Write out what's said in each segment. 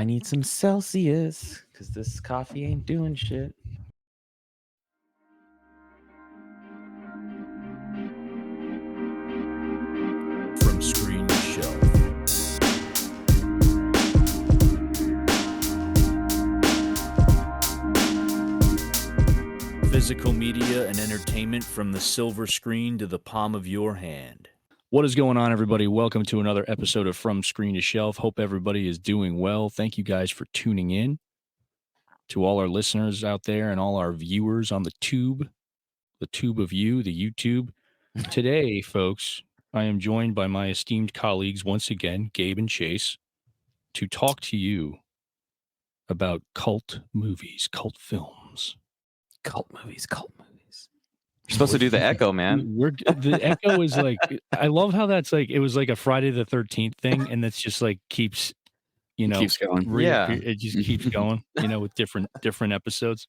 I need some Celsius because this coffee ain't doing shit. From Screen to Shelf. Physical media and entertainment from the silver screen to the palm of your hand. What is going on, everybody? Welcome to another episode of From Screen to Shelf. Hope everybody is doing well. Thank you guys for tuning in. To all our listeners out there and all our viewers on the tube of you, the YouTube. Today, folks, I am joined by my esteemed colleagues once again, Gabe and Chase, to talk to you about cult movies, cult films. Cult movies. You're supposed to do the echo, man. The echo is like, I love how that's like, it was like a Friday the 13th thing, and that's just like keeps, keeps going. Yeah. It just keeps going, with different episodes.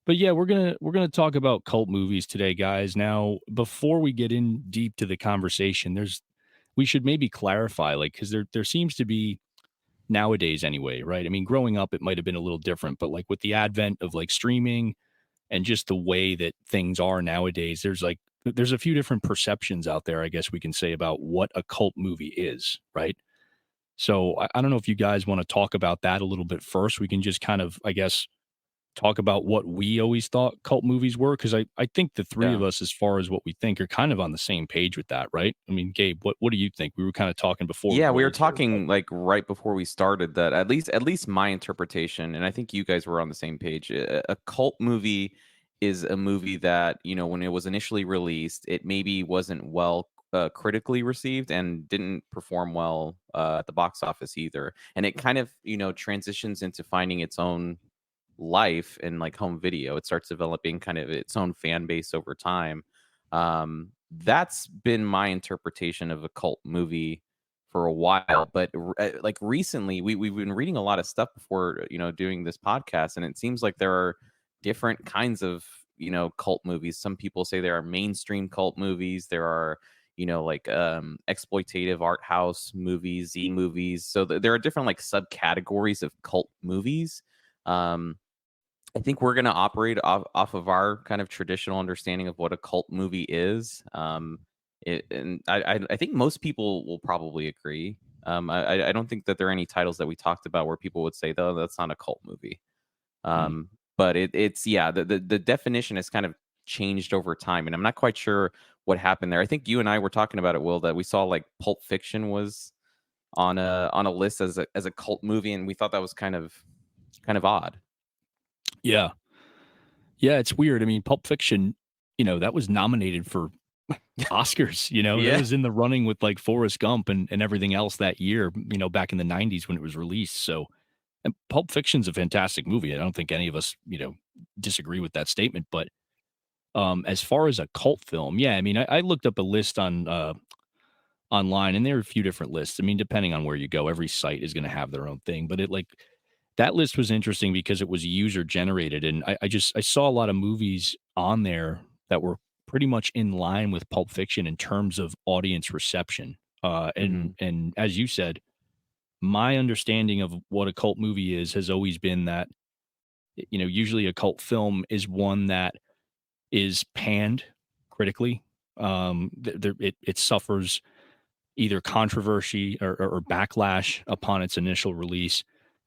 But yeah, we're gonna talk about cult movies today, guys. Now, before we get in deep to the conversation, we should maybe clarify, like, because there seems to be nowadays anyway, right? I mean, growing up, it might have been a little different, but like with the advent of like streaming and just the way that things are nowadays, there's a few different perceptions out there, I guess we can say, about what a cult movie is, right? So I don't know if you guys want to talk about that a little bit first. We can just kind of, I guess, talk about what we always thought cult movies were, because I think the three of us, as far as what we think, are kind of on the same page with that, right? I mean, Gabe, what do you think? We were kind of talking before. Yeah, we were talking like right before we started that at least my interpretation, and I think you guys were on the same page. A cult movie is a movie that, when it was initially released, it maybe wasn't well critically received and didn't perform well at the box office either. And it kind of, transitions into finding its own life in like home video. It starts developing kind of its own fan base over time. That's been my interpretation of a cult movie for a while, but like recently we've been reading a lot of stuff before doing this podcast, and it seems like there are different kinds of cult movies. Some people say there are mainstream cult movies, there are like exploitative art house movies, Z movies. So there are different like subcategories of cult movies. I think we're going to operate off of our kind of traditional understanding of what a cult movie is. And I think most people will probably agree. I don't think that there are any titles that we talked about where people would say, though, that's not a cult movie. But it's the definition has kind of changed over time, and I'm not quite sure what happened there. I think you and I were talking about it, Will, that we saw like Pulp Fiction was on a list as a cult movie, and we thought that was kind of odd. Yeah, it's weird. I mean, Pulp Fiction, that was nominated for Oscars. It was in the running with like Forrest Gump and everything else that year. Back in the 90s when it was released. So, and Pulp Fiction's a fantastic movie. I don't think any of us, disagree with that statement. But as far as a cult film, yeah, I mean, I looked up a list on online, and there are a few different lists. I mean, depending on where you go, every site is going to have their own thing. But that list was interesting because it was user generated, and I saw a lot of movies on there that were pretty much in line with Pulp Fiction in terms of audience reception. And as you said, my understanding of what a cult movie has always been that, usually a cult film is one that is panned critically. It suffers either controversy or backlash upon its initial release.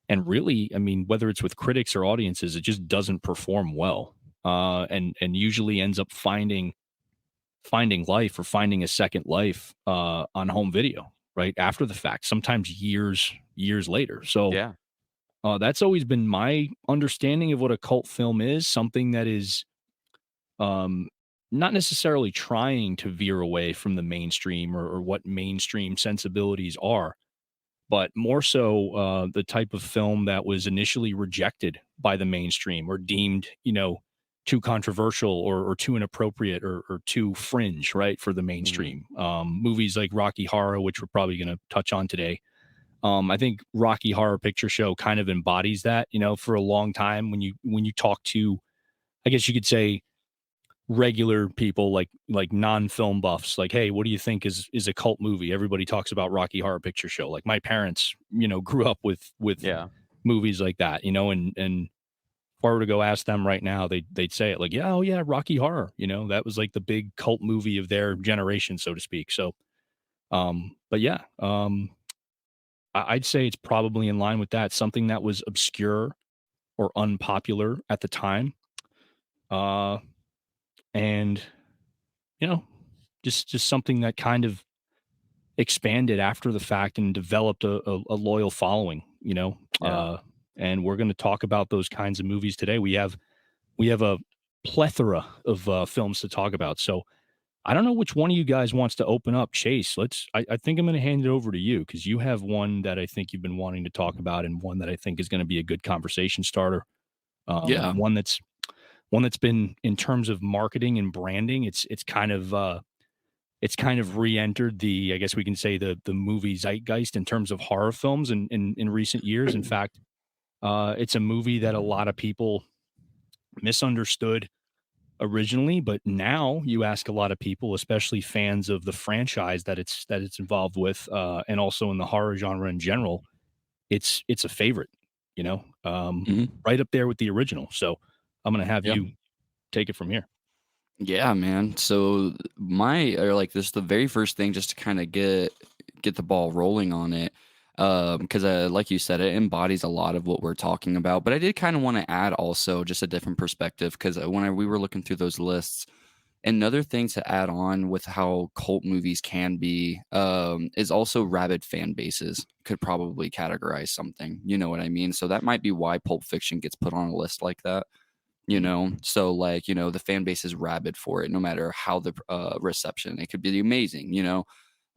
And really, I mean, whether it's with critics or audiences, it just doesn't perform well, and usually ends up finding life or finding a second life on home video, right after the fact, sometimes years later. So yeah, that's always been my understanding of what a cult film is. Something that is not necessarily trying to veer away from the mainstream or what mainstream sensibilities are, but more so the type of film that was initially rejected by the mainstream or deemed, too controversial or too inappropriate or too fringe, right, for the mainstream. Movies like Rocky Horror, which we're probably going to touch on today. I think Rocky Horror Picture Show kind of embodies that, for a long time when you talk to, I guess you could say, regular people like non-film buffs, like, hey, what do you think is a cult movie? Everybody talks about Rocky Horror Picture Show. Like my parents, grew up with Yeah. movies like that, and if I were to go ask them right now, they'd say it like, yeah, oh yeah, Rocky Horror. That was like the big cult movie of their generation, so to speak. So, but yeah, I'd say it's probably in line with that. Something that was obscure or unpopular at the time, uh, and you know, just something that kind of expanded after the fact and developed a loyal following. Yeah. And we're going to talk about those kinds of movies today. We have a plethora of films to talk about. So I don't know which one of you guys wants to open up. Chase, I think I'm going to hand it over to you because you have one that I think you've been wanting to talk about and one that I think is going to be a good conversation starter. Yeah. One that's been in terms of marketing and branding. It's kind of re-entered the, I guess we can say, the movie zeitgeist in terms of horror films in recent years. In fact, it's a movie that a lot of people misunderstood originally, but now you ask a lot of people, especially fans of the franchise that it's involved with, and also in the horror genre in general, it's a favorite, Mhm. right up there with the original. So I'm gonna have Yeah. you take it from here. Yeah, man. So this the very first thing just to kind of get the ball rolling on it. Because like you said, it embodies a lot of what we're talking about. But I did kind of want to add also just a different perspective because we were looking through those lists, another thing to add on with how cult movies can be is also rabid fan bases could probably categorize something. You know what I mean? So that might be why Pulp Fiction gets put on a list like that. So like the fan base is rabid for it no matter how the reception, it could be amazing.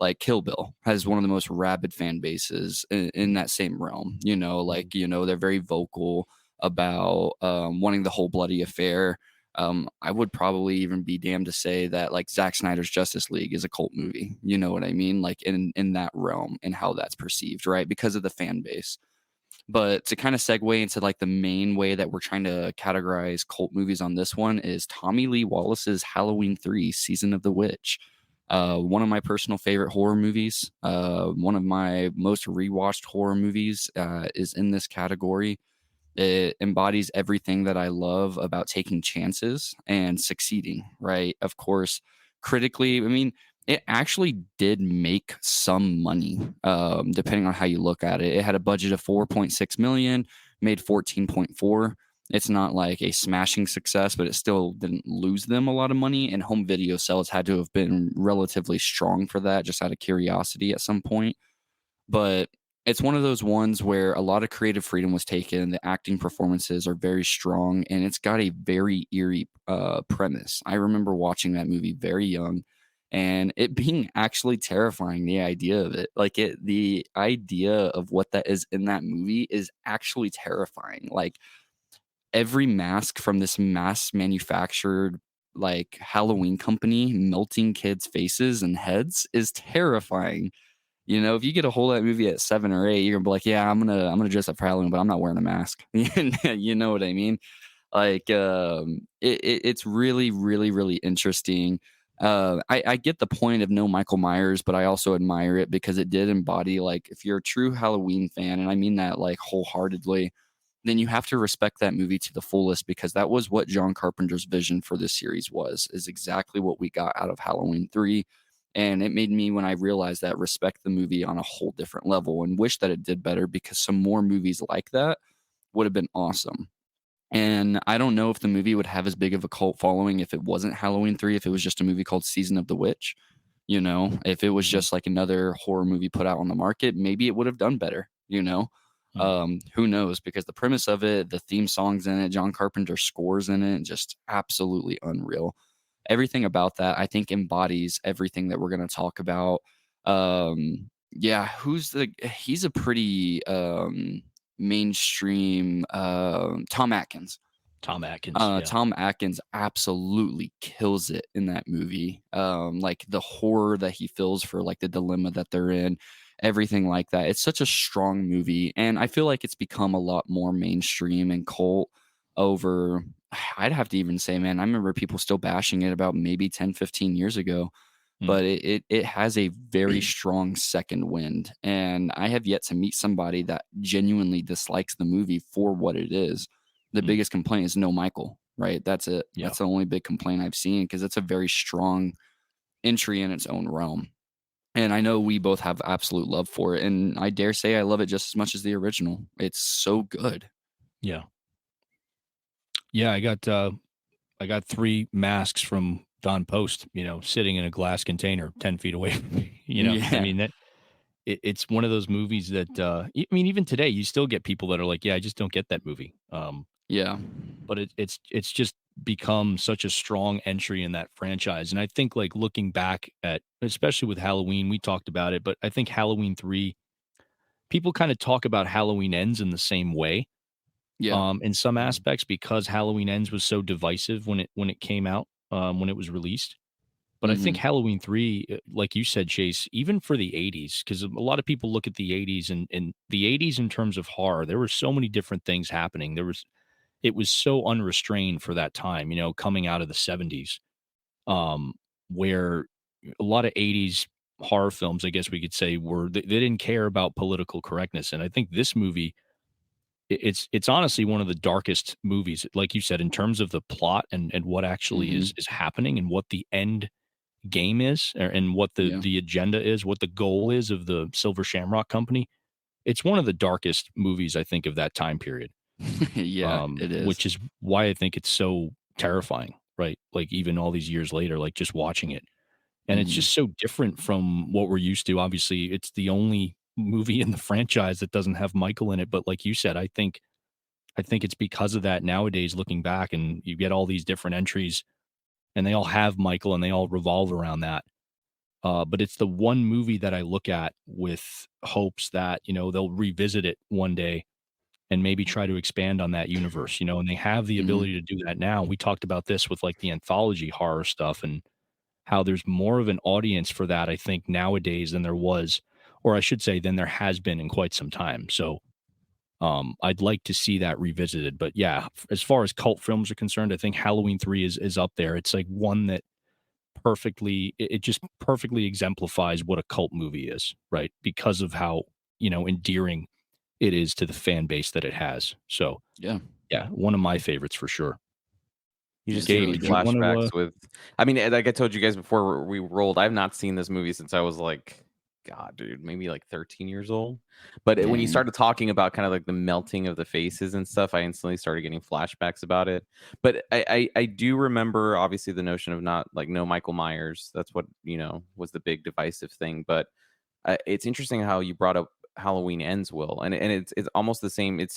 Like Kill Bill has one of the most rabid fan bases in that same realm. They're very vocal about wanting the whole bloody affair. I would probably even be damned to say that like Zack Snyder's Justice League is a cult movie. You know what I mean? Like in that realm and how that's perceived, right? Because of the fan base. But to kind of segue into like the main way that we're trying to categorize cult movies on this one is Tommy Lee Wallace's Halloween 3 Season of the Witch. One of my personal favorite horror movies. One of my most rewatched horror movies is in this category. It embodies everything that I love about taking chances and succeeding, right? Of course, critically, I mean, it actually did make some money, depending on how you look at it. It had a budget of 4.6 million, made 14.4. It's not like a smashing success, but it still didn't lose them a lot of money. And home video sales had to have been relatively strong for that, just out of curiosity at some point. But it's one of those ones where a lot of creative freedom was taken. The acting performances are very strong, and it's got a very eerie premise. I remember watching that movie very young and it being actually terrifying. The idea of it, the idea of what that is in that movie is actually terrifying. Like every mask from this mass manufactured like Halloween company melting kids' faces and heads is terrifying. If you get a hold of that movie at 7 or 8, you're gonna be like, yeah, I'm gonna dress up for Halloween, but I'm not wearing a mask. You know what I mean? Like, it's really, really, really interesting. I get the point of no Michael Myers, but I also admire it because it did embody, like, if you're a true Halloween fan, and I mean that like wholeheartedly, then you have to respect that movie to the fullest because that was what John Carpenter's vision for this series is exactly what we got out of Halloween 3. And it made me, when I realized that, respect the movie on a whole different level and wish that it did better because some more movies like that would have been awesome. And I don't know if the movie would have as big of a cult following if it wasn't Halloween 3, if it was just a movie called Season of the Witch. If it was just like another horror movie put out on the market, maybe it would have done better. Who knows? Because the premise of it, the theme songs in it, John Carpenter scores in it, just absolutely unreal. Everything about that, I think, embodies everything that we're going to talk about. Yeah, he's a pretty mainstream Tom Atkins. Tom Atkins. Yeah. Tom Atkins absolutely kills it in that movie. Like the horror that he feels for like the dilemma that they're in, everything like that. It's such a strong movie, and I feel like it's become a lot more mainstream and cult over I'd have to even say, man, I remember people still bashing it about maybe 10, 15 years ago, but it has a very strong second wind. And I have yet to meet somebody that genuinely dislikes the movie for what it is. The biggest complaint is no Michael, right? That's it. Yeah. That's the only big complaint I've seen, because it's a very strong entry in its own realm. And I know we both have absolute love for it. And I dare say I love it just as much as the original. It's so good. Yeah. Yeah, I got 3 masks from Don Post, sitting in a glass container 10 feet away from me. I Yeah. mean, it's one of those movies that I mean, even today you still get people that are like, yeah, I just don't get that movie. Yeah. But it's just become such a strong entry in that franchise. And I think, like, looking back at, especially with Halloween, we talked about it, but I think Halloween 3, people kind of talk about Halloween Ends in the same way. Yeah. In some aspects, because Halloween Ends was so divisive when it came out, when it was released. But I think Mhm. Halloween 3, like you said, Chase, even for the 80s, because a lot of people look at the 80s, and the 80s in terms of horror, there were so many different things happening. It was so unrestrained for that time, coming out of the 70s, um, where a lot of 80s horror films, I guess we could say, they didn't care about political correctness. And I think this movie, it's honestly one of the darkest movies, like you said, in terms of the plot and what actually Mhm. is happening and what the end game is, and what Yeah. the agenda is, what the goal is of the Silver Shamrock Company. It's one of the darkest movies, I think, of that time period, Yeah, it is. which is why I think it's so terrifying, right? Like, even all these years later, like, just watching it. And it's Mhm. just so different from what we're used to. Obviously, it's the only movie in the franchise that doesn't have Michael in it. But like you said, I think it's because of that nowadays, looking back, and you get all these different entries, and they all have Michael and they all revolve around that. But it's the one movie that I look at with hopes that, they'll revisit it one day and maybe try to expand on that universe, and they have the Mhm. ability to do that now. We talked about this with, like, the anthology horror stuff, and how there's more of an audience for that, I think, nowadays than there was, or I should say, than there has been in quite some time. So, I'd like to see that revisited. But yeah, as far as cult films are concerned, I think Halloween 3 is up there. It's like one that it just perfectly exemplifies what a cult movie is, right? Because of how, endearing it is to the fan base that it has. So, Yeah. yeah, one of my favorites for sure. You Yeah, just it's gave Gabe, me really did you good. want to flashbacks with I mean, like I told you guys before we rolled, I've not seen this movie since I was like, God, dude, maybe like 13 years old. But when you Dang. started talking about kind of like the melting of the faces and stuff, I instantly started getting flashbacks about it. But I do remember, obviously, the notion of not like no Michael Myers. That's what, was the big divisive thing. But it's interesting how you brought up Halloween Ends, Will, and it's almost the same. It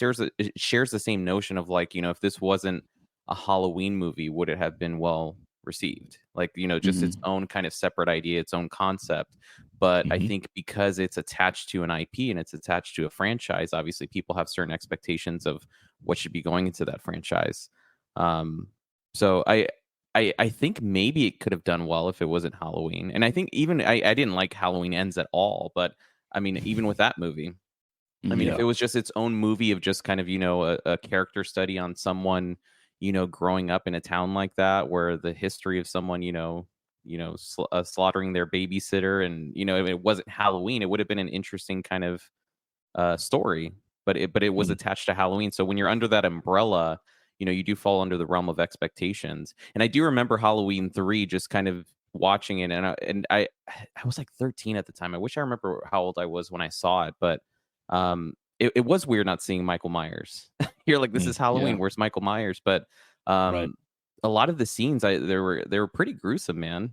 shares the same notion of, like, if this wasn't a Halloween movie, would it have been well received? Like, just its Mhm. own kind of separate idea, its own concept. But I Mhm. think because it's attached to an IP and it's attached to a franchise, obviously people have certain expectations of what should be going into that franchise. Um, so I think maybe it could have done well if it wasn't Halloween. And I think even I didn't like Halloween Ends at all, but I mean, even with that movie, I mean, Mhm. if Yeah. it was just its own movie of just kind of, a character study on someone, growing up in a town like that, where the history of someone, slaughtering their babysitter, and, if it wasn't Halloween, it would have been an interesting kind of story, but it was Mhm. attached to Halloween. So when you're under that umbrella, you do fall under the realm of expectations. And I do remember Halloween 3 just kind of watching it, and I was like 13 at the time. I wish I remember how old I was when I saw it, but it was weird not seeing Michael Myers. You're like, this Mm. is Halloween, Yeah. where's Michael Myers? But Right. um a lot of the scenes, they were pretty gruesome, man.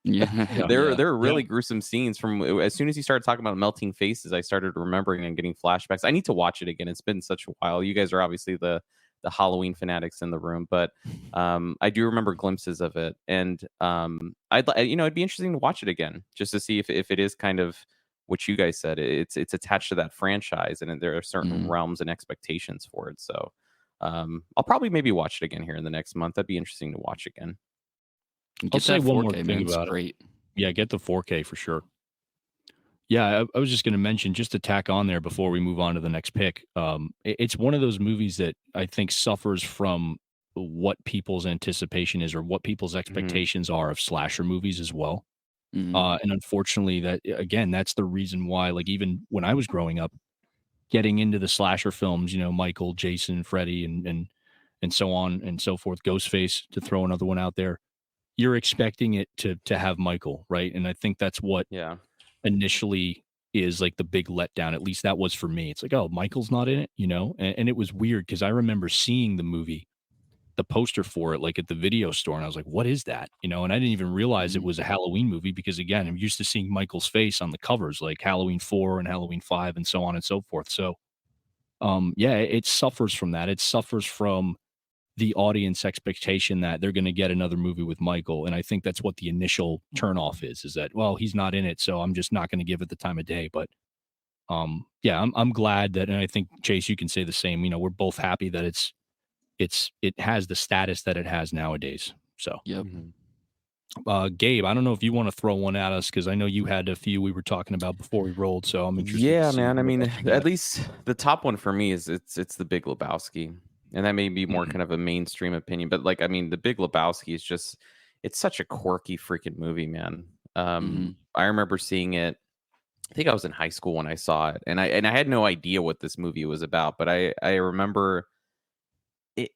Yeah. Yeah. There Yeah. were Yeah. really gruesome scenes from as soon as you started talking about melting faces, I started remembering and getting flashbacks. I need to watch it again. It's been such a while. You guys are obviously the Halloween fanatics in the room, but I do remember glimpses of it, and it'd be interesting to watch it again just to see if it is kind of what you guys said. It's attached to that franchise, and there are certain Mhm. realms and expectations for it. So I'll probably maybe watch it again here in the next month. That'd be interesting to watch again. I'll Get say that one more 4K, thing man. It's about it. great. Yeah, get the 4K for sure. Yeah, I was just going to mention, just to tack on there before we move on to the next pick. It's one of those movies that I think suffers from what people's anticipation is or what people's expectations are of slasher movies as well. Mhm. And unfortunately, that again, that's the reason why, like, even when I was growing up, getting into the slasher films, Michael, Jason, Freddy, and so on and so forth, Ghostface, to throw another one out there, you're expecting it to have Michael, right? And I think that's what Yeah. initially is like the big letdown. At least that was for me. It's like, oh, Michael's not in it, and it was weird because I remember seeing the movie, the poster for it, like at the video store, and I was like, what is that? And I didn't even realize it Mhm. was a Halloween movie because, again, I'm used to seeing Michael's face on the covers, like Halloween 4 and Halloween 5 and so on and so forth. So, yeah, it suffers from that. It suffers from the audience expectation that they're going to get another movie with Michael. And I think that's what the initial turnoff is that, well, he's not in it, so I'm just not going to give it the time of day. But yeah, I'm glad that, and I think Chase, you can say the same. We're both happy that it has the status that it has nowadays. So, Yep. Mhm. Gabe, I don't know if you want to throw one at us because I know you had a few we were talking about before we rolled. So I'm interested to Yeah, see man. I what mean, else you at got. least the top one for me is it's the Big Lebowski, and that may be more Mhm. kind of a mainstream opinion, but like, I mean, the Big Lebowski is just it's such a quirky freaking movie, man. Mhm. I remember seeing it. I think I was in high school when I saw it, and I had no idea what this movie was about, but I remember it.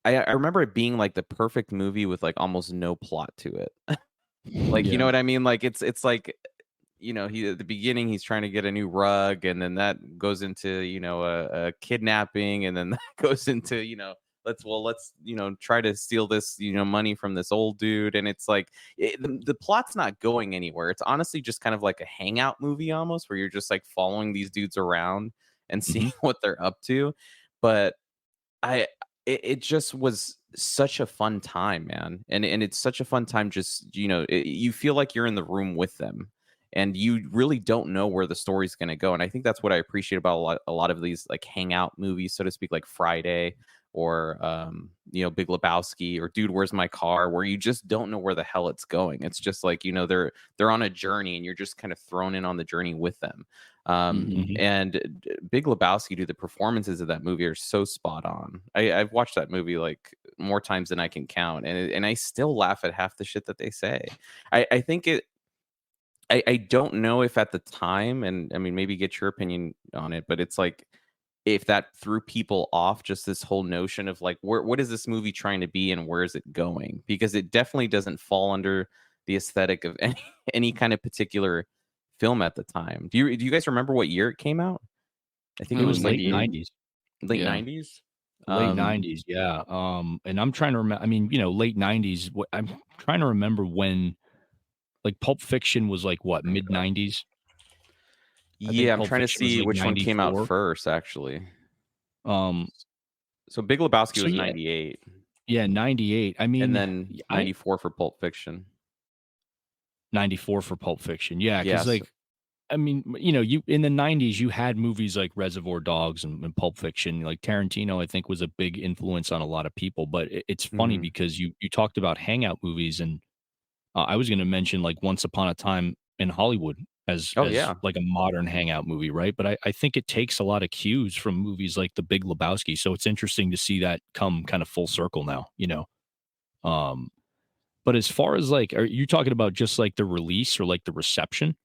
I remember it being like the perfect movie with like almost no plot to it. Like, you know Yeah. what I mean? Like it's like, he at the beginning he's trying to get a new rug, and then that goes into, a kidnapping, and then that goes into, let's try to steal this, money from this old dude, and it's like the plot's not going anywhere. It's honestly just kind of like a hangout movie almost, where you're just like following these dudes around and seeing Mhm. what they're up to. But I it just was such a fun time, man. And it's such a fun time, just, you feel like you're in the room with them, and you really don't know where the story's going to go. And I think that's what I appreciate about a lot of these like hangout movies, so to speak, like Friday, or Big Lebowski, or Dude, Where's My Car, where you just don't know where the hell it's going. It's just like, they're on a journey, and you're just kind of thrown in on the journey with them. Mhm. Mhm. And Big Lebowski, dude, the performances of that movie are so spot on. I've watched that movie like more times than I can count, and I still laugh at half the shit that they say. I think it. I don't know if at the time, and I mean, maybe get your opinion on it, but it's like, if that threw people off, just this whole notion of like, what is this movie trying to be, and where is it going? Because it definitely doesn't fall under the aesthetic of any kind of particular film at the time. Do you guys remember what year it came out? I think It it was was late maybe 98. 90s. late Yeah. 90s. Late Mhm. 90s, yeah, and I'm trying to remember. I mean, late 90s, I'm trying to remember when, like, Pulp Fiction was, like, what, mid-90s? I think Yeah, I'm Pulp trying to Fiction was, see like, which one came out 94, first, actually. um, So Big Lebowski so was yeah, 98, yeah, 98. I and mean, then I 94 for Pulp Fiction. 94 for Pulp Fiction, yeah, because Yes. like, I mean, you in the 90s, you had movies like Reservoir Dogs and Pulp Fiction. Like Tarantino, I think, was a big influence on a lot of people. But it's funny Mhm. because you talked about hangout movies, and I was going to mention like Once Upon a Time in Hollywood Oh, as yeah. like a modern hangout movie, right? But I think it takes a lot of cues from movies like The Big Lebowski. So it's interesting to see that come kind of full circle now. Um, but as far as like, are you talking about just like the release or like the reception?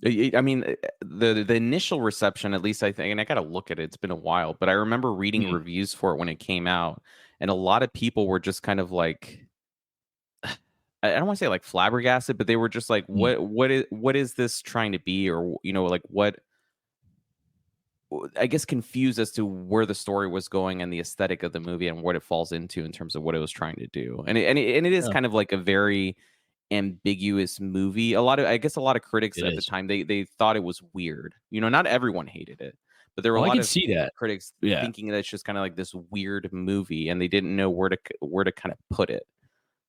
I mean, the initial reception, at least I think, and I gotta look at it, it's been a while, but I remember reading Mm, reviews for it when it came out, and a lot of people were just kind of like, I don't wanna say like flabbergasted, but they were just like, mm. what is this trying to be? Or, like, I guess, confused as to where the story was going, and the aesthetic of the movie, and what it falls into in terms of what it was trying to do. And it is Yeah, kind of like a very ambiguous movie. A lot of critics it at the is. time, they thought it was weird. Not everyone hated it, but there were a Well, I lot can of see that. critics Yeah. thinking that it's just kind of like this weird movie, and they didn't know where to kind of put it.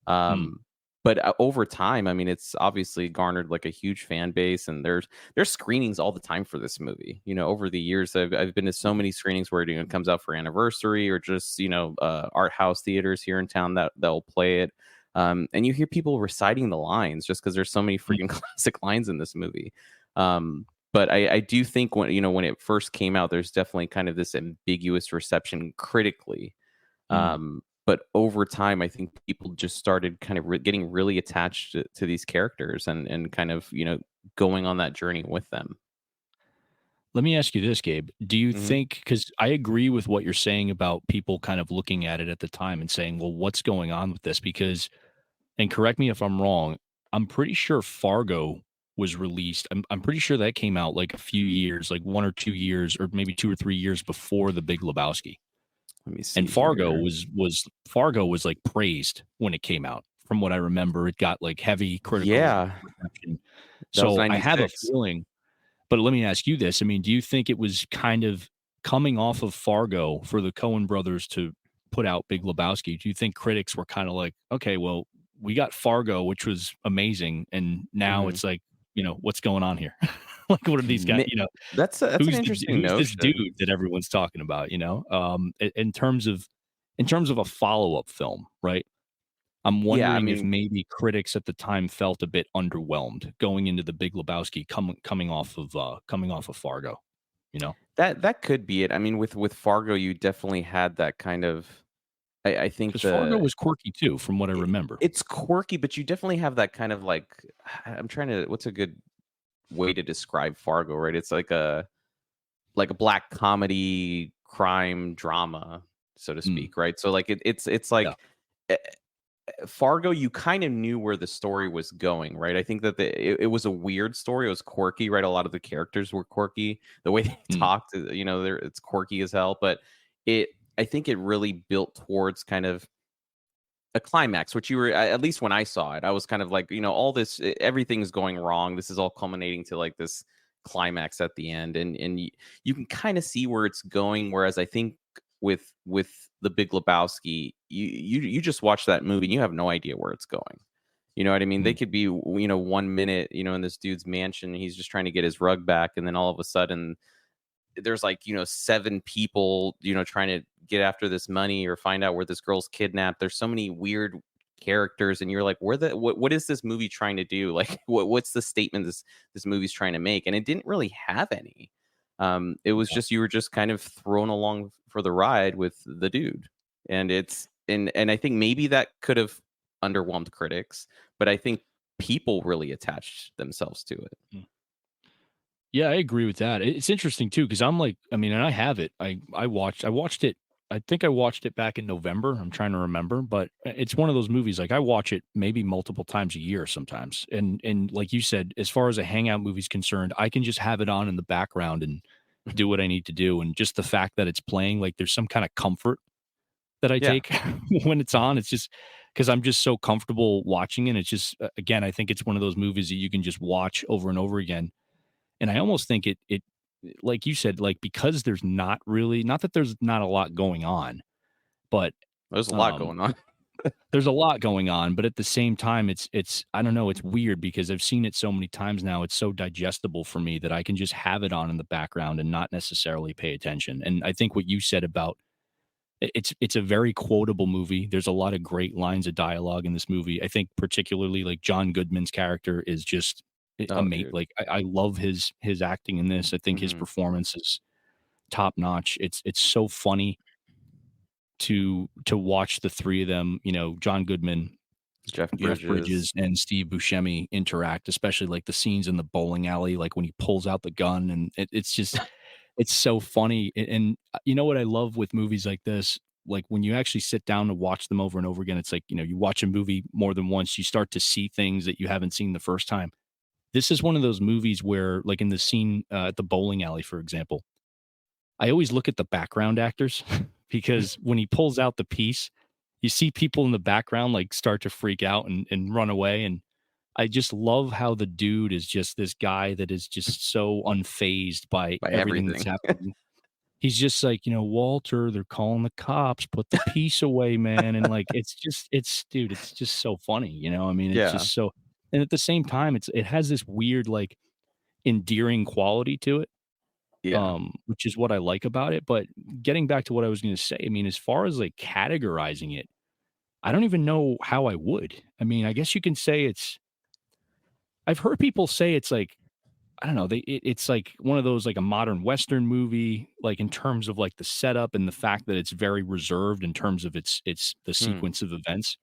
Mm. But over time, I mean, it's obviously garnered like a huge fan base, and there's screenings all the time for this movie. Over the years, I've been to so many screenings where it comes out for anniversary, or just art house theaters here in town that'll play it. And you hear people reciting the lines just because there's so many Mm. freaking classic lines in this movie. But I do think when it first came out, there's definitely kind of this ambiguous reception critically, But over time, I think people just started kind of getting really attached to these characters and kind of, going on that journey with them. Let me ask you this, Gabe. Do you Hmm. think, because I agree with what you're saying about people kind of looking at it at the time and saying, well, what's going on with this? Because, and correct me if I'm wrong, I'm pretty sure Fargo was released. I'm pretty sure that came out like a few years, like 1 or 2 years, or maybe 2 or 3 years before The Big Lebowski. Let me And see Fargo here. was like praised when it came out. From what I remember, it got like heavy critical Yeah, reception. that was So I have a 96. feeling, but let me ask you this. I mean, do you think it was kind of coming off of Fargo for the Coen brothers to put out Big Lebowski? Do you think critics were kind of like, okay, well, we got Fargo, which was amazing, and now Hmm. it's like, what's going on here? Like, what are these guys? That's an interesting Who's this notion. dude that everyone's talking about? In terms of a follow up film, right? I'm Yeah, I wondering if mean, maybe critics at the time felt a bit underwhelmed going into the Big Lebowski, coming off of Fargo. You know, that could be it. I mean, with Fargo, you definitely had that kind of. I think because Fargo the was quirky too, from what I it, remember. it's quirky, but you definitely have that kind of like. I'm trying to. What's a good way to describe Fargo? Right? It's like a black comedy crime drama, so to Mm, speak. Right? So like it's yeah. like. eh, Fargo, you kind of knew where the story was going, right? I think that it was a weird story. It was quirky, right? A lot of the characters were quirky. The way they Mm, talked, it's quirky as hell. But it, I think, it really built towards kind of a climax, which you were at least when I saw it, I was kind of like, all this, everything's going wrong. This is all culminating to like this climax at the end, and you can kind of see where it's going. Whereas I think with the Big Lebowski, you just watch that movie and you have no idea where it's going. You know what I mean? They mm. could be, 1 minute, in this dude's mansion, he's just trying to get his rug back, and then all of a sudden there's like, seven people, trying to get after this money or find out where this girl's kidnapped. There's so many weird characters, and you're like, what is this movie trying to do? Like, what's the statement this movie's trying to make? And it didn't really have any. It was just, you were just kind of thrown along for the ride with the dude. And and I think maybe that could have underwhelmed critics, but I think people really attached themselves to it. Mm. Yeah, I agree with that. It's interesting too because I'm like, I mean, and I have it. I watched it. I think I watched it back in November. I'm trying to remember, but it's one of those movies. Like I watch it maybe multiple times a year sometimes. And like you said, as far as a hangout movie's concerned, I can just have it on in the background and do what I need to do. And just the fact that it's playing, like there's some kind of comfort that I Yeah. take when it's on. It's just because I'm just so comfortable watching it. It's just again, I think it's one of those movies that you can just watch over and over again, and I almost think it like you said, like because there's not that there's not a lot going on, but There's a lot um going on. there's a lot going on, but at the same time it's I don't know, it's weird because I've seen it so many times now. It's so digestible for me that I can just have it on in the background and not necessarily pay attention. And I think what you said about it's a very quotable movie. There's a lot of great lines of dialogue in this movie. I think particularly like John Goodman's character is just Oh, amazing. dude. Like I love his acting in this. I think his Mhm. performance is top notch. It's so funny to watch the three of them. John Goodman, Jeff Jeff Bridges. Bridges, and Steve Buscemi interact, especially like the scenes in the bowling alley, like when he pulls out the gun, and it's just it's so funny. And you know what I love with movies like this? Like when you actually sit down to watch them over and over again, it's like, you watch a movie more than once, you start to see things that you haven't seen the first time. This is one of those movies where, like in the scene at the bowling alley, for example, I always look at the background actors because when he pulls out the piece, you see people in the background like start to freak out and run away. And I just love how the dude is just this guy that is just so unfazed by By everything that's everything. happening. He's just like, Walter, they're calling the cops, put the piece away, man. And like, dude, it's just so funny, I mean, it's Yeah. just so, and at the same time, it has this weird, like endearing quality to it, Yeah. which is what I like about it. But getting back to what I was going to say, I mean, as far as like categorizing it, I don't even know how I would. I mean, I guess you can say I've heard people say it's like I don't know. It's like one of those like a modern Western movie, like in terms of like the setup and the fact that it's very reserved in terms of its the Hmm. sequence of events.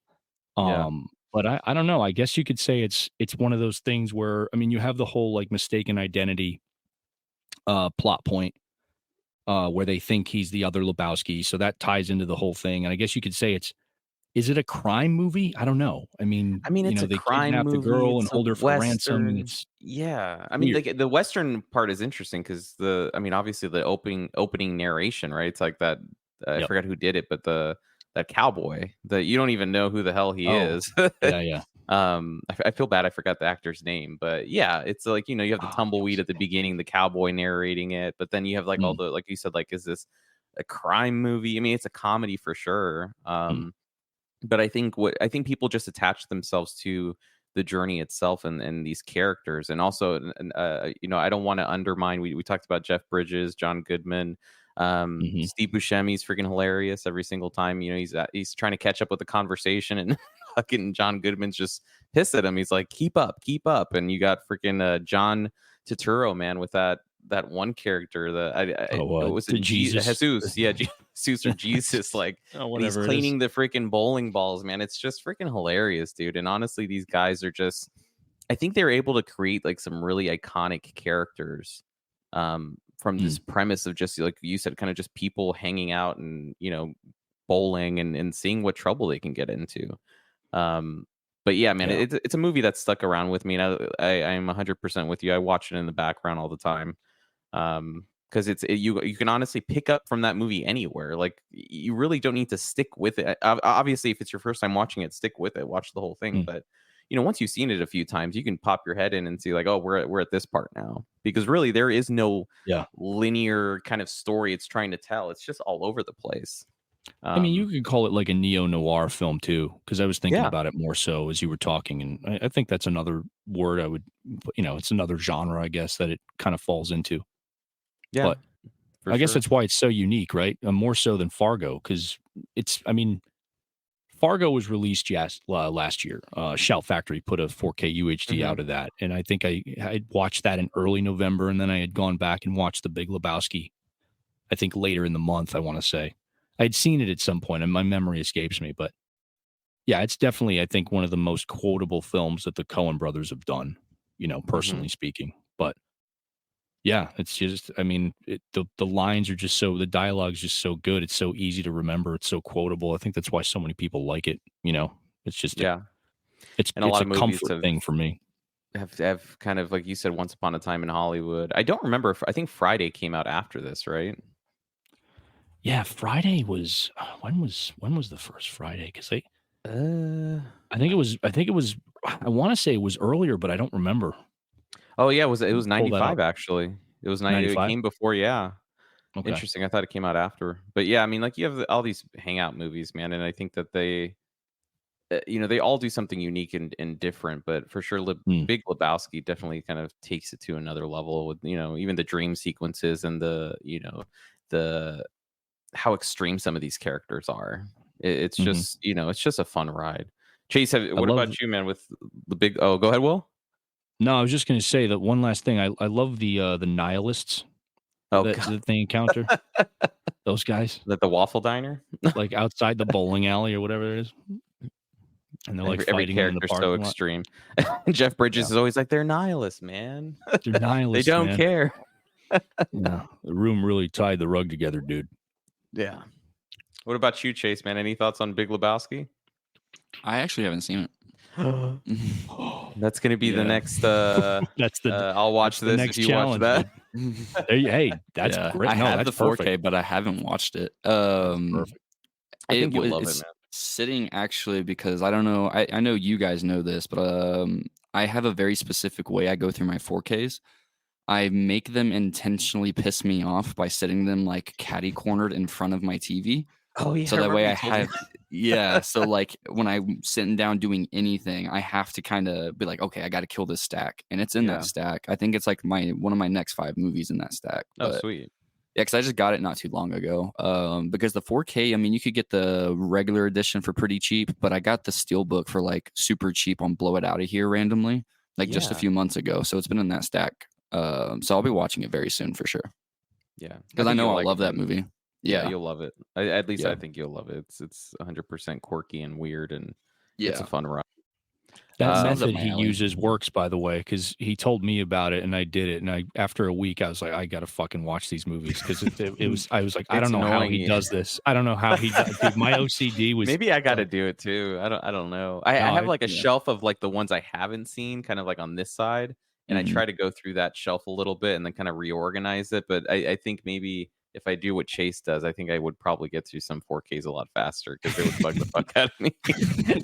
Yeah. But I don't know. I guess you could say it's one of those things where I mean you have the whole like mistaken identity plot point where they think he's the other Lebowski, so that ties into the whole thing. And I guess you could say it's is it a crime movie? I don't know. I mean, I mean, it's a they crime kidnap the movie. girl and It's a hold her for ransom, and western. it's Yeah, I mean, weird. like the western part is interesting because I mean, obviously the opening narration, right? It's like that. I Yep. forgot who did it, but that cowboy that you don't even know who the hell he Oh, is. yeah, yeah. I feel bad I forgot the actor's name, but yeah, it's like you have the Oh, what was tumbleweed his at the name? beginning, the cowboy narrating it, but then you have like all Mm, the like you said, like is this a crime movie? I mean, it's a comedy for sure. mm. But I think people just attach themselves to the journey itself and these characters, and also, I don't want to undermine. We talked about Jeff Bridges, John Goodman, Mhm. Steve Buscemi's freaking hilarious every single time. He's trying to catch up with the conversation, and fucking John Goodman's just pissed at him. He's like, keep up," and you got freaking John Turturro, man, with that one character that Oh, what was to it Jesus. Jesus, yeah, Jesus or Jesus, like Oh, and he's whatever it is. cleaning the freaking bowling balls, man. It's just freaking hilarious, dude. And honestly, these guys are just I think they're able to create like some really iconic characters from Mm, this premise of just like you said, kind of just people hanging out and, bowling and seeing what trouble they can get into. Um but yeah, man, yeah. it's a movie that stuck around with me, and I'm 100% with you. I watch it in the background all the time. Because you can honestly pick up from that movie anywhere. Like you really don't need to stick with it. Obviously, if it's your first time watching it, stick with it, watch the whole thing. Mm, But once you've seen it a few times, you can pop your head in and see like, oh, we're at this part now. Because really, there is no yeah. linear kind of story it's trying to tell. It's just all over the place. I mean, you Um, could call it like a neo-noir film too, because I was thinking yeah, about it more so as you were talking, and I think that's another word I would it's another genre, I guess, that it kind of falls into. yeah, But for I guess sure. that's why it's so unique, right? More so than Fargo, because I mean, Fargo was released last year. Shout Factory put a 4K UHD Hmm. out of that, and I think I watched that in early November, and then I had gone back and watched The Big Lebowski. I think later in the month, I want to say I'd seen it at some point, and my memory escapes me. But yeah, it's definitely I think one of the most quotable films that the Coen brothers have done. Hmm. Personally speaking, but yeah, it's just I mean the lines are just so the dialogue's just so good. It's so easy to remember. It's so quotable. I think that's why so many people like it. It's just Yeah, it's and a it's lot a of movies comfort thing for me. have kind of like you said, Once Upon a Time in Hollywood. I don't remember if I think Friday came out after this, right? Yeah, Friday was when was the first Friday? Because Uh, I think it was I want to say it was earlier, but I don't remember. oh yeah, it was Pull that up. 95 actually. It 95? came before, yeah. Okay. Interesting. I thought it came out after. But yeah, I mean like you have all these hangout movies, man, and I think that they all do something unique and different, but for sure Mm, Big Lebowski definitely kind of takes it to another level with, even the dream sequences and the how extreme some of these characters are. It's mhm. just, it's just a fun ride. Chase, I what love about you, man? With the big? Oh, go ahead, Will. No, I was just gonna say that one last thing. I love the nihilists Oh, that God. that they encounter. Those guys, That the Waffle Diner. like, outside the bowling alley or whatever it is, and they're, like, Every fighting them in the character's so parking lot. extreme. Jeff Yeah. Bridges is always like, they're nihilists, man. They're They nihilists, don't man. care. Yeah. The room really tied the rug together, dude. Yeah. What about you, Chase? Man, any thoughts on Big Lebowski? I actually haven't seen it. That's gonna be the Yeah. next. That's the I'll watch that's the this if next you watch challenge, that. dude. Hey, that's Yeah, great. I No, have that's the perfect. 4K, but I haven't watched it. That's perfect. I think you'll love it, It's man. sitting actually because I don't know. I know you guys know this, but I have a very specific way I go through my 4Ks. I make them intentionally piss me off by sitting them like catty cornered in front of my TV. Oh yeah, So I that remember way you I told me. have yeah, so, like, when I'm sitting down doing anything, I have to kinda be like, "Okay, I gotta kill this stack," and it's in that Yeah. stack. I think it's, like, my one of my next 5 movies in that stack, Oh, but sweet. yeah, because I just got it not too long ago, because the 4K, I mean, you could get the regular edition for pretty cheap, but I got the steelbook for, like, super cheap on Blow It Outta Here randomly, like, just a Yeah. few months ago, so it's been in that stack So I'll be watching it very soon for sure. Yeah, Because I think know you'll I'll like love it, that man. movie. Yeah, Yeah. you'll love it. At least Yeah. I think you'll love it. It's 100% quirky and weird, and it's a Yeah. fun ride. That Sounds up method my he alley. uses works, by the way, because he told me about it and I did it. And after a week, I was like, I gotta fucking watch these movies because it was. I was like, I It's don't know how annoying he you. does this. I don't know how he does. Dude, my OCD was. Maybe I got to like, do it too. I don't know. I no, have like a Yeah. shelf of like the ones I haven't seen, kind of like on this side, and I Mhm. try to go through that shelf a little bit and then kind of reorganize it. But I think maybe if I do what Chase does, I think I would probably get through some 4Ks a lot faster because it would bug the fuck out of me.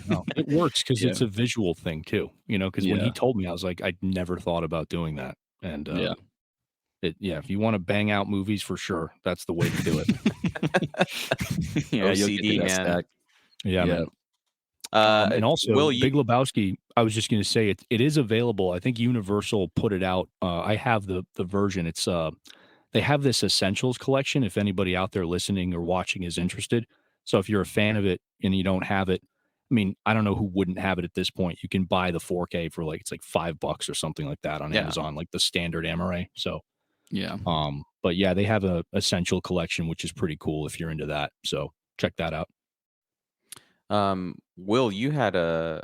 no, it works because Yeah. it's a visual thing too. Because when he Yeah. told me, I was like, I'd never thought about doing that. And Yeah. if you want to bang out movies for sure, that's the way to do it. Yeah, you'll get OCD, through that man. stack. Yeah, Yeah. man. And also, Will Big you? Lebowski. I was just going to say it is available. I think Universal put it out. I have the version. It's they have this Essentials collection. If anybody out there listening or watching is interested, so if you're a fan of it and you don't have it, I mean, I don't know who wouldn't have it at this point. You can buy the 4K for like it's like $5 or something like that on Yeah. Amazon, like the standard Amaray. So, Yeah. but yeah, they have a Essential collection, which is pretty cool if you're into that. So check that out. Will, you had a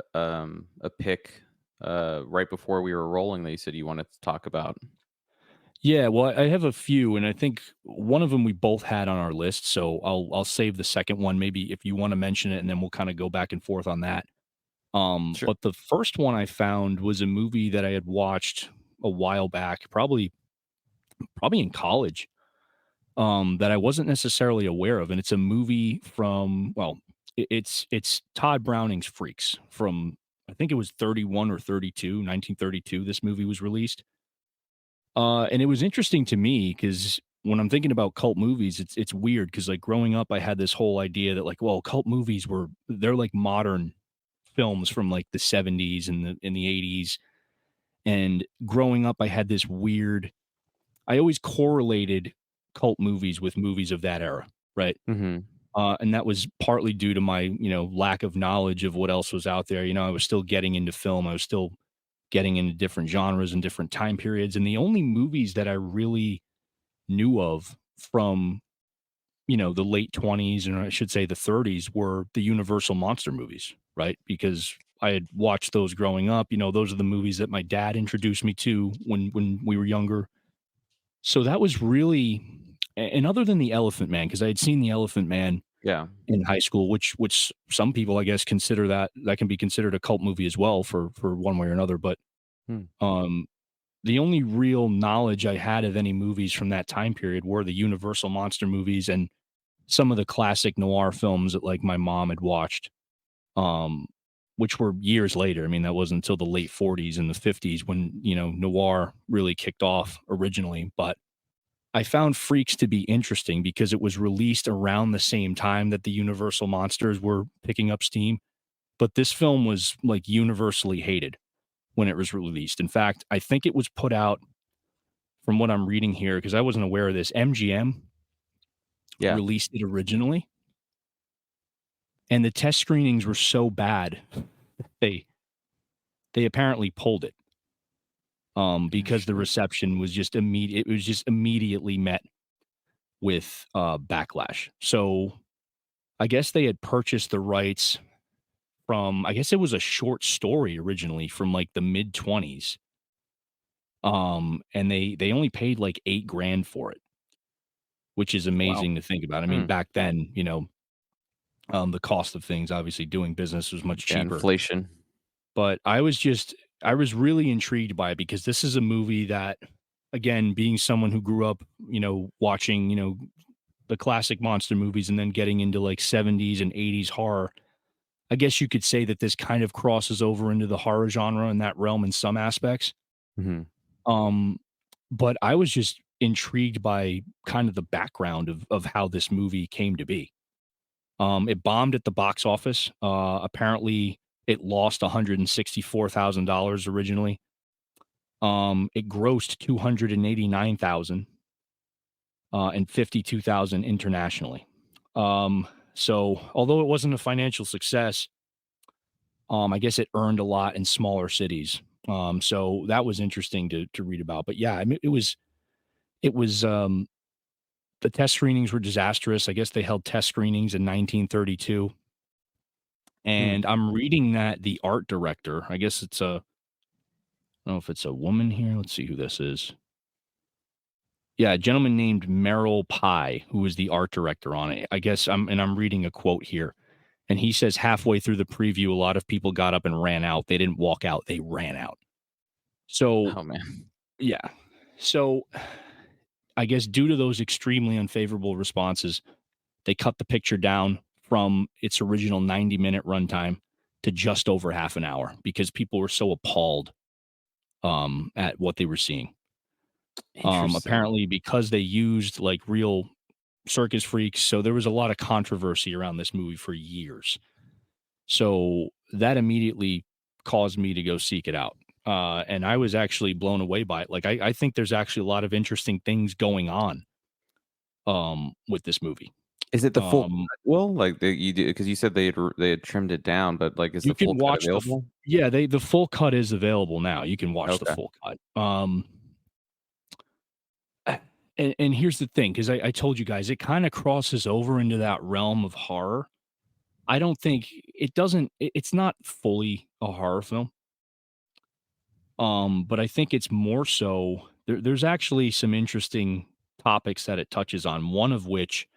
pick right before we were rolling that you said you wanted to talk about. Yeah, well, I have a few, and I think one of them we both had on our list. So I'll save the second one, maybe if you want to mention it, and then we'll kind of go back and forth on that. Sure. But the first one I found was a movie that I had watched a while back, probably in college, that I wasn't necessarily aware of, and it's a movie from it's Todd Browning's Freaks from I think it was 31 or 1932. This movie was released. And it was interesting to me because when I'm thinking about cult movies, it's weird because like growing up, I had this whole idea that like, well, cult movies they're like modern films from like the 70s and the 80s. And growing up, I had this weird. I always correlated cult movies with movies of that era, right? Mm-hmm. And that was partly due to my lack of knowledge of what else was out there. I was still getting into film. I was still getting into different genres and different time periods. And the only movies that I really knew of from, the late 20s, and I should say the 30s, were the Universal monster movies, right? Because I had watched those growing up. Those are the movies that my dad introduced me to when we were younger. So that was really, and other than the Elephant Man, because I had seen the Elephant Man Yeah. in high school, which some people I guess consider that can be considered a cult movie as well for one way or another. But Hmm. the only real knowledge I had of any movies from that time period were the Universal monster movies and some of the classic noir films that like my mom had watched, which were years later. I mean, that wasn't until the late 40s and the 50s when, noir really kicked off originally. But I found Freaks to be interesting because it was released around the same time that the Universal monsters were picking up steam. But this film was like universally hated when it was released. In fact, I think it was put out from what I'm reading here, because I wasn't aware of this. MGM Yeah. released it originally, and the test screenings were so bad they apparently pulled it because the reception was just immediate. It was just immediately met with backlash. So I guess they had purchased the rights from, I guess it was a short story originally from like the mid 20s. And they only paid like $8,000 for it, which is amazing to think about. I mean, Hmm. back then, the cost of things, obviously doing business was much Yeah, cheaper. inflation. But I was really intrigued by it because this is a movie that, again, being someone who grew up, watching, the classic monster movies and then getting into like 70s and 80s horror, I guess you could say that this kind of crosses over into the horror genre in that realm in some aspects. Mm-hmm. But I was just intrigued by kind of the background of how this movie came to be. It bombed at the box office. Apparently, it lost $164,000 originally. It grossed $289,000 and $52,000 internationally. So, although it wasn't a financial success, I guess it earned a lot in smaller cities So that was interesting to read about. But yeah, I mean, it was the test screenings were disastrous. I guess they held test screenings in 1932. And I'm reading that the art director, I guess it's I don't know if it's a woman here. Let's see who this is. Yeah, a gentleman named Merrill Pye, who was the art director on it. I guess I'm reading a quote here. And he says halfway through the preview, a lot of people got up and ran out. They didn't walk out, they ran out. So, Oh man. yeah. So I guess due to those extremely unfavorable responses, they cut the picture down from its original 90-minute runtime to just over half an hour because people were so appalled at what they were seeing. Apparently because they used like real circus freaks, so there was a lot of controversy around this movie for years. So that immediately caused me to go seek it out. And I was actually blown away by it. Like I think there's actually a lot of interesting things going on with this movie. Is it the full cut, Will? Like you did, because you said they had trimmed it down, but like is you the full can cut watch available? the full cut is available now. You can watch the Okay. full cut. And here's the thing, because I told you guys, it kind of crosses over into that realm of horror. I don't think it's not fully a horror film. But I think it's more so there's actually some interesting topics that it touches on, one of which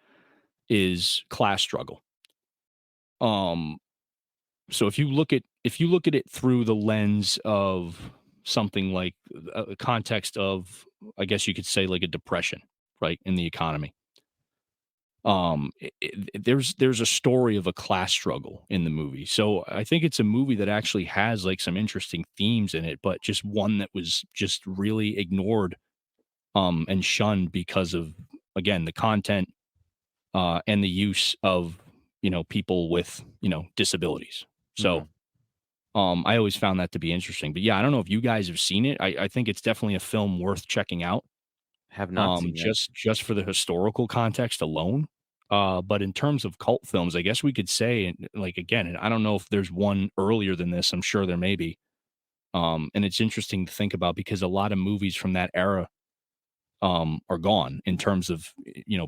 is class struggle. So if you look at it through the lens of something like a context of, I guess you could say, like a depression, right, in the economy. There's a story of a class struggle in the movie. So I think it's a movie that actually has like some interesting themes in it, but just one that was just really ignored and shunned because of, again, the content and the use of, people with, disabilities. So I always found that to be interesting. But yeah, I don't know if you guys have seen it. I think it's definitely a film worth checking out. Have not seen it. Just for the historical context alone. But in terms of cult films, I guess we could say, and like, again, and I don't know if there's one earlier than this. I'm sure there may be. And it's interesting to think about because a lot of movies from that era are gone in terms of,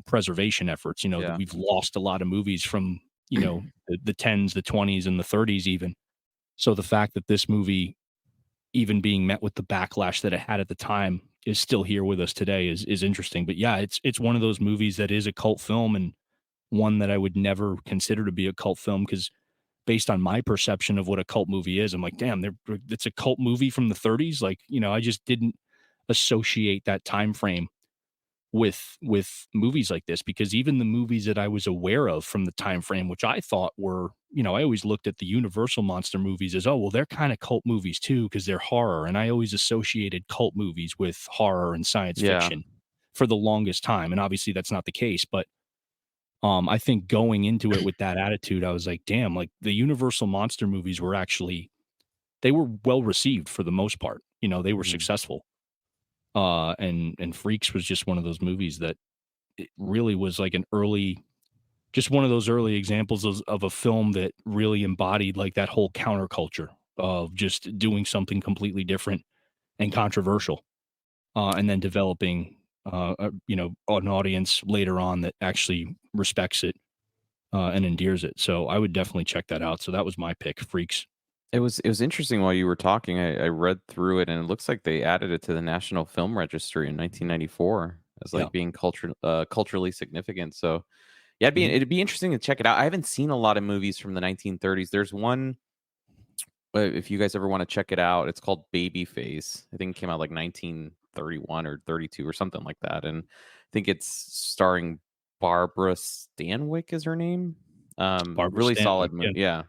preservation efforts. Yeah. We've lost a lot of movies from, the 10s, the 20s, and the 30s even. So the fact that this movie, even being met with the backlash that it had at the time, is still here with us today is interesting. But yeah, it's one of those movies that is a cult film, and one that I would never consider to be a cult film because based on my perception of what a cult movie is, I'm like, damn, it's a cult movie from the 30s. Like, I just didn't associate that time frame with movies like this, because even the movies that I was aware of from the time frame, which I thought were, I always looked at the Universal monster movies as, oh, well, they're kind of cult movies too because they're horror, and I always associated cult movies with horror and science fiction for the longest time, and obviously that's not the case. But I think going into it with that attitude, I was like, damn, like the Universal monster movies were actually, they were well received for the most part. They were successful. And Freaks was just one of those movies that it really was like just one of those early examples of a film that really embodied like that whole counterculture of just doing something completely different and controversial, and then developing, an audience later on that actually respects it and endears it. So I would definitely check that out. So that was my pick, Freaks. It was interesting while you were talking. I read through it, and it looks like they added it to the National Film Registry in 1994 as like being culturally significant. So yeah, it'd be interesting to check it out. I haven't seen a lot of movies from the 1930s. There's one, if you guys ever want to check it out, it's called Babyface. I think it came out like 1931 or 32 or something like that, and I think it's starring Barbara Stanwyck is her name. Really solid movie. Yeah.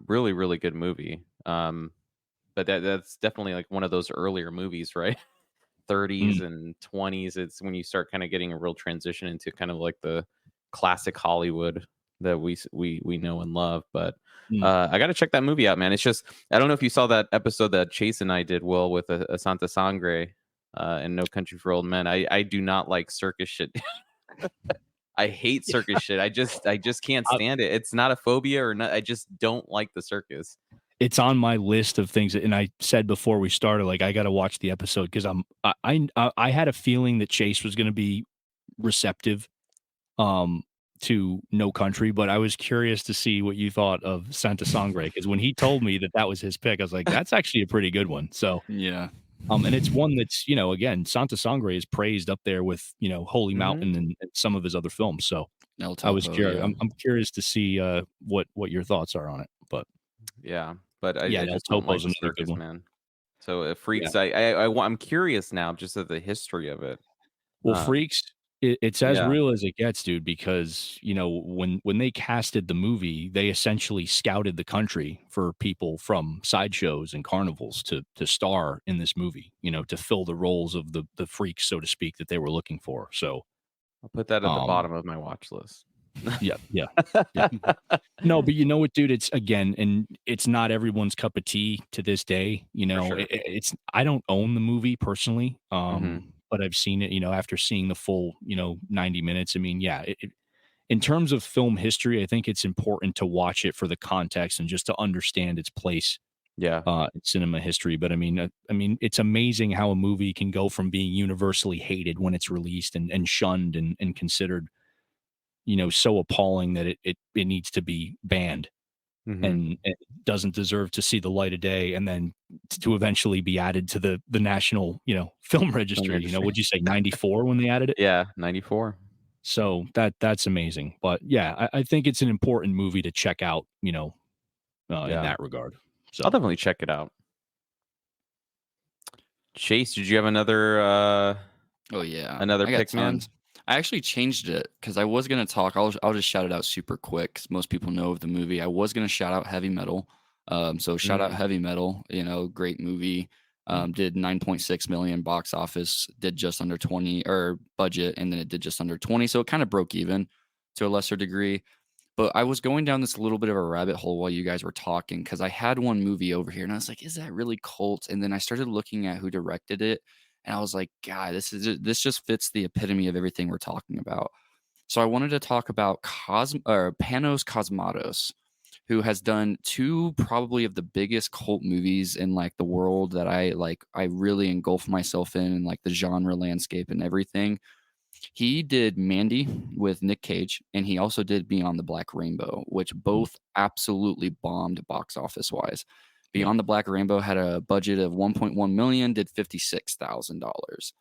Really, really good movie. But that's definitely like one of those earlier movies, right? 30s and 20s. It's when you start kind of getting a real transition into kind of like the classic Hollywood that we know and love. But I got to check that movie out, man. It's just, I don't know if you saw that episode that Chase and I did, Will, with Asante Sangre and No Country for Old Men. I do not like circus shit. I hate circus shit. I just can't stand it. It's not a phobia or not. I just don't like the circus. it's on my list of things, and I said before we started, like, I got to watch the episode because I had a feeling that Chase was going to be receptive um to No Country, but I was curious to see what you thought of Santa Sangre because when he told me that that was his pick, I was like, that's actually a pretty good one. So, Yeah. and it's one that's, again, Santa Sangre is praised up there with, Holy Mhm. Mountain and some of his other films. So El I was Topo, curious. yeah. I'm curious to see what your thoughts are on it. But Yeah, but yeah, I El just don't Topo like is the another good circus, one. man. So, Yeah. Freaks, I'm curious now just at the history of it. Well, Um, Freaks, it's as yeah. real as it gets, dude, because, when they casted the movie, they essentially scouted the country for people from sideshows and carnivals to star in this movie, to fill the roles of the freaks, so to speak, that they were looking for. So, I'll put that at the um, bottom of my watch list. yeah, yeah, yeah. No, but you know what, dude? It's again, and it's not everyone's cup of tea to this day. For sure. It's I don't own the movie personally, Mhm. but I've seen it. After seeing the full, 90 minutes. I mean, yeah, in terms of film history, I think it's important to watch it for the context and just to understand its place Yeah. in cinema history. But I mean, it's amazing how a movie can go from being universally hated when it's released and shunned and considered, so appalling that it needs to be banned Mhm. and doesn't deserve to see the light of day, and then to eventually be added to the national, film Film registry. industry. Would you say 94 when they added it? Yeah, 94. So that's amazing. But yeah, I think it's an important movie to check out, in Yeah. that regard. I'll So definitely check it out. Chase, did you have Oh yeah, another I got pick, man? tons. I actually changed it because I was gonna talk. I'll just shout it out super quick 'cause most people know of the movie. I was gonna shout out Heavy Metal. So shout out Mm. Heavy Metal. Great movie. Did 9.6 million box office. Did just under 20 or budget, and then it did just under 20. So it kind of broke even to a lesser degree. But I was going down this little bit of a rabbit hole while you guys were talking because I had one movie over here and I was like, is that really cult? And then I started looking at who directed it and I was like, God, this just fits the epitome of everything we're talking about. So I wanted to talk about Panos Cosmatos, who has done two probably of the biggest cult movies in like the world that I really engulf myself in like the genre landscape and everything. He did Mandy with Nick Cage, and he also did Beyond the Black Rainbow, which both absolutely bombed box office wise. yeah. Beyond the Black Rainbow had a budget of 1.1 million, did $56,000.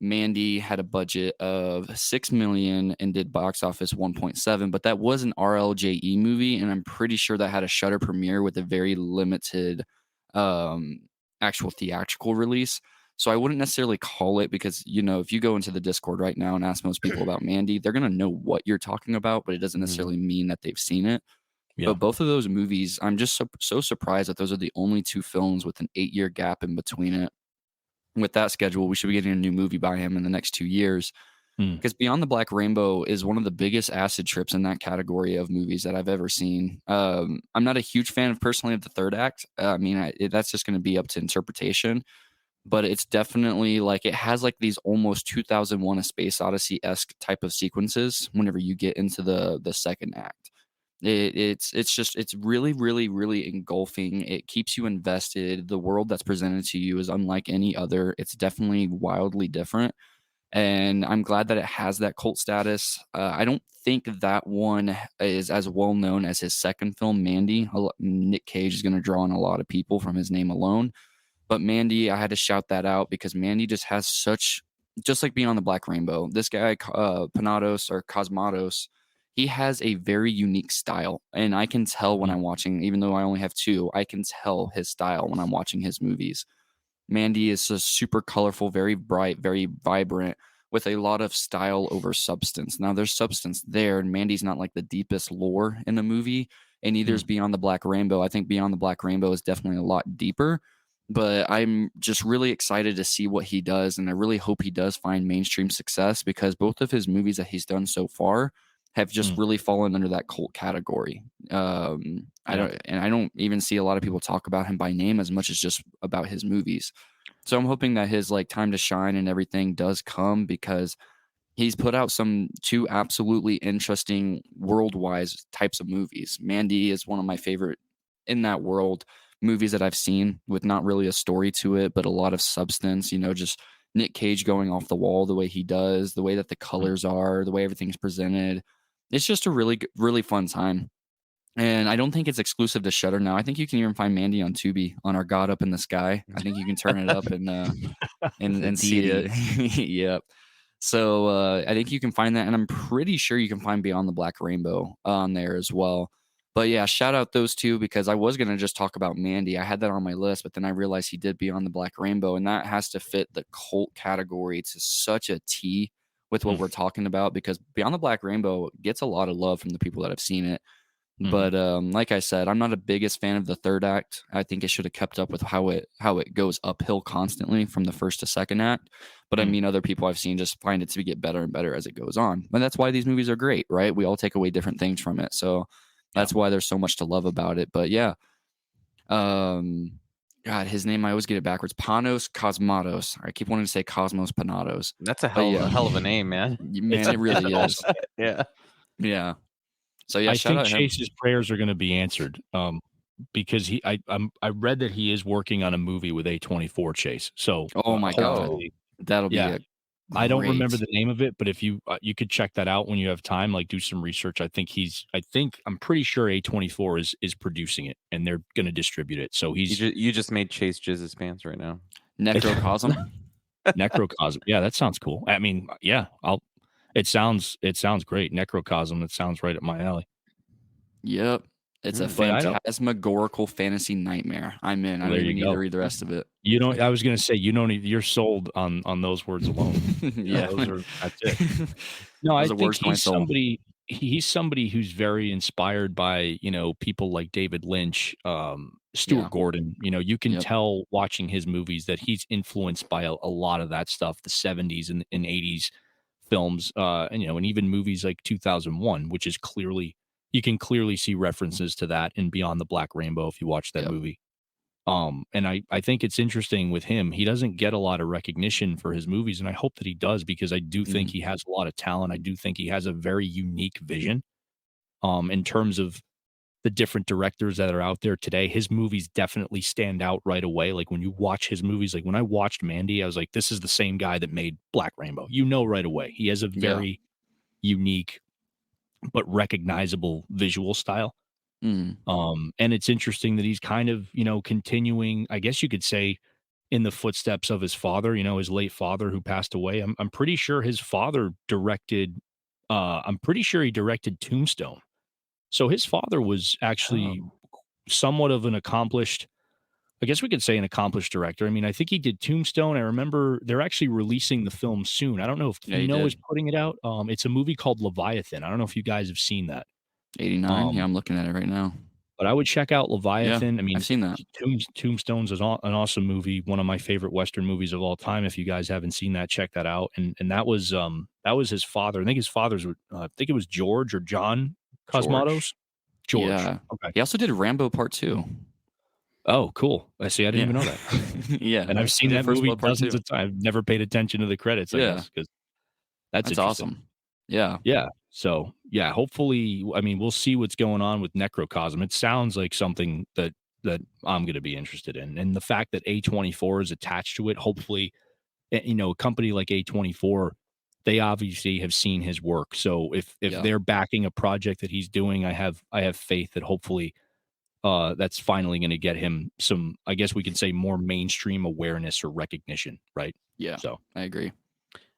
Mandy had a budget of 6 million and did box office 1.7, but that was an RLJE movie, and I'm pretty sure that had a Shutter premiere with a very limited um, actual theatrical release. So I wouldn't necessarily call it because, if you go into the Discord right now and ask most people about Mandy, they're going to know what you're talking about, but it doesn't Mhm. necessarily mean that they've seen it. Yeah. But both of those movies, I'm just so surprised that those are the only two films with an 8-year gap in between it. With that schedule, we should be getting a new movie by him in the next 2 years. Mm. Because Beyond the Black Rainbow is one of the biggest acid trips in that category of movies that I've ever seen. I'm not a huge fan of personally of the third act. That's just going to be up to interpretation. But it's definitely like it has like these almost 2001: A Space Odyssey-esque type of sequences whenever you get into the second act. It's really really really engulfing. It keeps you invested. The world that's presented to you is unlike any other. It's definitely wildly different, and I'm glad that it has that cult status. I don't think that one is as well known as his second film, Mandy. Nick Cage is going to draw in a lot of people from his name alone. But Mandy, I had to shout that out because Mandy just has just like Beyond the Black Rainbow, this guy, Panados or Cosmatos, he has a very unique style. And I can tell when I'm watching, even though I only have two, I can tell his style when I'm watching his movies. Mandy is just super colorful, very bright, very vibrant, with a lot of style over substance. Now, there's substance there, and Mandy's not like the deepest lore in the movie, and neither is Beyond the Black Rainbow. I think Beyond the Black Rainbow is definitely a lot deeper, but I'm just really excited to see what he does, and I really hope he does find mainstream success because both of his movies that he's done so far have just really fallen under that cult category. I don't even see a lot of people talk about him by name as much as just about his movies. So I'm hoping that his like time to shine and everything does come because he's put out two absolutely interesting worldwide types of movies. Mandy is one of my favorite in that world movies that I've seen with not really a story to it, but a lot of substance. Just Nick Cage going off the wall the way he does, the way that the colors are, the way everything's presented. It's just a really fun time. And I don't think it's exclusive to Shudder now. I think you can even find Mandy on Tubi on our God Up in the Sky. I think you can turn it up and see it. Yep. So I think you can find that, and I'm pretty sure you can find Beyond the Black Rainbow on there as well. But yeah, shout out those two, because I was gonna just talk about Mandy. I had that on my list, but then I realized he did Beyond the Black Rainbow, and that has to fit the cult category to such a T with what we're talking about, because Beyond the Black Rainbow gets a lot of love from the people that have seen it. But like I said, I'm not a biggest fan of the third act. I think it should have kept up with how it goes uphill constantly from the first to second act. But I mean, other people I've seen just find it to get better and better as it goes on. And that's why these movies are great, right? We all take away different things from it. So that's why there's so much to love about it. But yeah, God, his name, I always get it backwards. Panos Cosmatos. I keep wanting to say Cosmos Panatos. That's a hell of a name, man. Man, it really is. Yeah. Yeah. So yeah, I shout think out him. Chase's prayers are going to be answered, because I read that he is working on a movie with A24, Chase. So Oh my God, hopefully- that'll be Yeah. a I don't remember great- the name of it, but if you could check that out when you have time, like do some research. I'm pretty sure A24 is producing it, and they're going to distribute it. So You just made Chase jizz his pants right now. Necrocosm. Necrocosm. Yeah, that sounds cool. I mean, yeah, it sounds great. Necrocosm. That sounds right up my alley. Yep. It's a But I don't- phantasmagorical fantasy nightmare. I'm in. I Well, don't there even you need go. to read the rest of it. You don't. I was going to say you're sold on those words alone. Yeah. That's it. No, I Those are think words to my he's soul. somebody who's very inspired by, people like David Lynch, Stuart Yeah. Gordon. You can Yep. tell watching his movies that he's influenced by a lot of that stuff, the 70s and 80s films, and even movies like 2001, which is you can clearly see references to that in Beyond the Black Rainbow if you watch that Yep. movie. And I think it's interesting with him. He doesn't get a lot of recognition for his movies, and I hope that he does, because I do think he has a lot of talent. I do think he has a very unique vision. In terms of the different directors that are out there today, his movies definitely stand out right away. Like when you watch his movies, like when I watched Mandy, I was like, this is the same guy that made Black Rainbow. Right away. He has a very unique but recognizable visual style. Mm. And it's interesting that he's kind of, continuing, I guess you could say, in the footsteps of his father, his late father who passed away. I'm pretty sure his father directed, I'm pretty sure he directed Tombstone. So his father was actually somewhat of an accomplished, I guess we could say an accomplished director. I mean, I think he did Tombstone. I remember they're actually releasing the film soon. I don't know if Yeah, he Kino is did. putting it out. It's a movie called Leviathan. I don't know if you guys have seen that. 89. Yeah, I'm looking at it right now. But I would check out Leviathan. I mean, I've seen that. Tombstone's is an awesome movie, one of my favorite Western movies of all time. If you guys haven't seen that, check that out. And that was his father. I think his father's, I think it was George or John Cosmatos. George. Yeah. Okay. He also did Rambo Part 2. Oh, cool. I see. I didn't even know that. Yeah. And I've seen He that did First movie Blood Part dozens 2. of times. I've never paid attention to the credits, I Yeah. guess, because that's That's interesting. awesome. Yeah. Yeah. So yeah, hopefully, I mean, we'll see what's going on with Necrocosm. It sounds like something that I'm going to be interested in, and the fact that A24 is attached to it, hopefully, a company like A24, they obviously have seen his work. So if Yeah. they're backing a project that he's doing, I have faith that hopefully, that's finally going to get him some, I guess we could say, more mainstream awareness or recognition, right? Yeah. So I agree.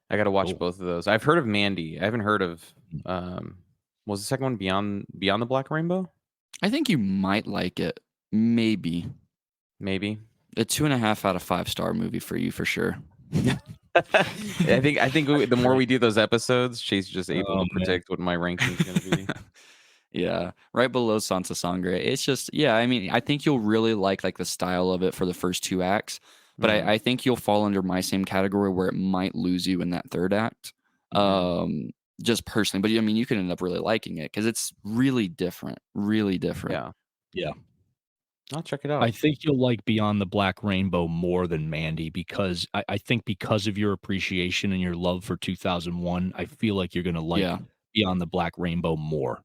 I got to watch Cool. both of those. I've heard of Mandy. I haven't heard of was the second one Beyond the Black Rainbow? I think you might like it. Maybe. Maybe. A 2.5 out of 5-star movie for you for sure. I think the more we do those episodes, Chase is just able Oh, to man. predict what my ranking is going to be. Yeah, right below Sansa Sangre. It's just, yeah, I mean, I think you'll really like the style of it for the first 2 acts, but Mhm. I think you'll fall under my same category where it might lose you in that third act. Just personally, but I mean, you could end up really liking it because it's really different, really different. Yeah. Yeah. I'll check it out. I think you'll like Beyond the Black Rainbow more than Mandy, because I think because of your appreciation and your love for 2001, I feel like you're going to like Yeah. Beyond the Black Rainbow more.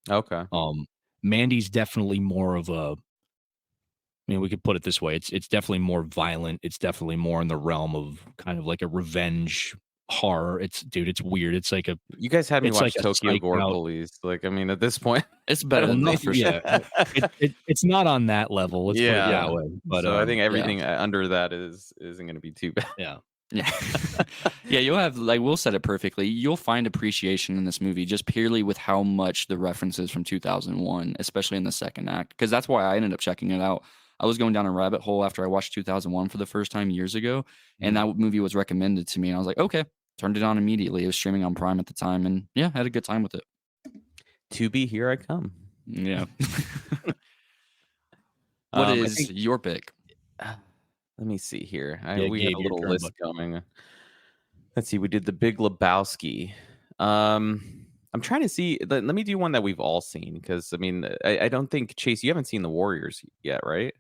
Okay. Mandy's definitely more of I mean, we could put it this way: it's definitely more violent. It's definitely more in the realm of kind of like a revenge horror. It's weird. You guys had me It's like watch a Tokyo psyched Gore out. Police. Like, I mean, at this point, It's I better don't than that Nothing. for sure. Yeah, it's not on that level. Let's put it that yeah. way. But So I think Yeah. everything under that isn't going to be too bad. yeah, Yeah. Yeah, you'll have, like Will said it perfectly. You'll find appreciation in this movie just purely with how much the references from 2001, especially in the second act, because that's why I ended up checking it out. I was going down a rabbit hole after I watched 2001 for the first time years ago, and that movie was recommended to me, and I was like, okay, turned it on immediately. It was streaming on Prime at the time, and yeah, had a good time with it. To be here I come. Yeah. What I is think, your pick? let me see here. Yeah, We got Gabe, a your little turn, list bud. going. Let's see. We did The Big Lebowski. I'm trying to see. Let me do one that we've all seen, because I mean, I don't think, Chase, you haven't seen The Warriors yet, right?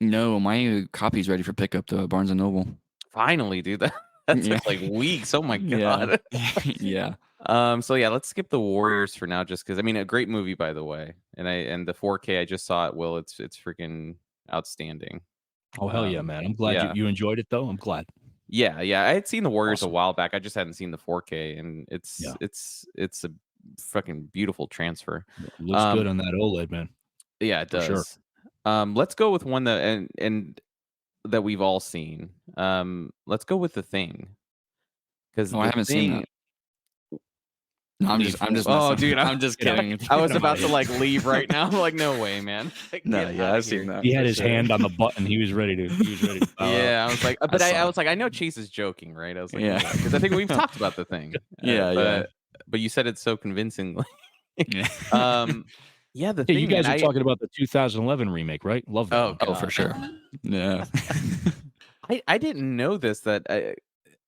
No, my copy's ready for pickup though at Barnes and Noble. Finally, dude. That Yeah. took like weeks. Oh my Yeah. god. Yeah. So yeah, let's skip The Warriors for now, just because, I mean, a great movie, by the way. And the 4K, I just saw it. Will, it's freaking outstanding. Oh hell yeah, man! I'm glad yeah. you enjoyed it though. I'm glad. Yeah, I had seen The Warriors Awesome. a while back. I just hadn't seen the 4K, and Yeah. it's a fucking beautiful transfer. Looks good on that OLED, man. Yeah, it For sure. does. Let's go with one that and that we've all seen. Let's go with The Thing, because Oh, I haven't seen that. No, I'm just Oh, messing. dude, I'm just kidding. I was about to like leave right now. I'm like, no way, man. Like, No, get yeah, outta I've seen here. that. He had for his sure. hand on the button. He was ready to. bow out. Yeah, I was like, but I saw was like, I know Chase is joking, right? I was like, Yeah. because I think we've talked about The Thing. Yeah, but you said it so convincingly. yeah. Yeah, The Yeah, Thing. you guys man, are talking about the 2011 remake, right? Love that. Oh, one. Oh, for God. sure. Yeah. I didn't know this. That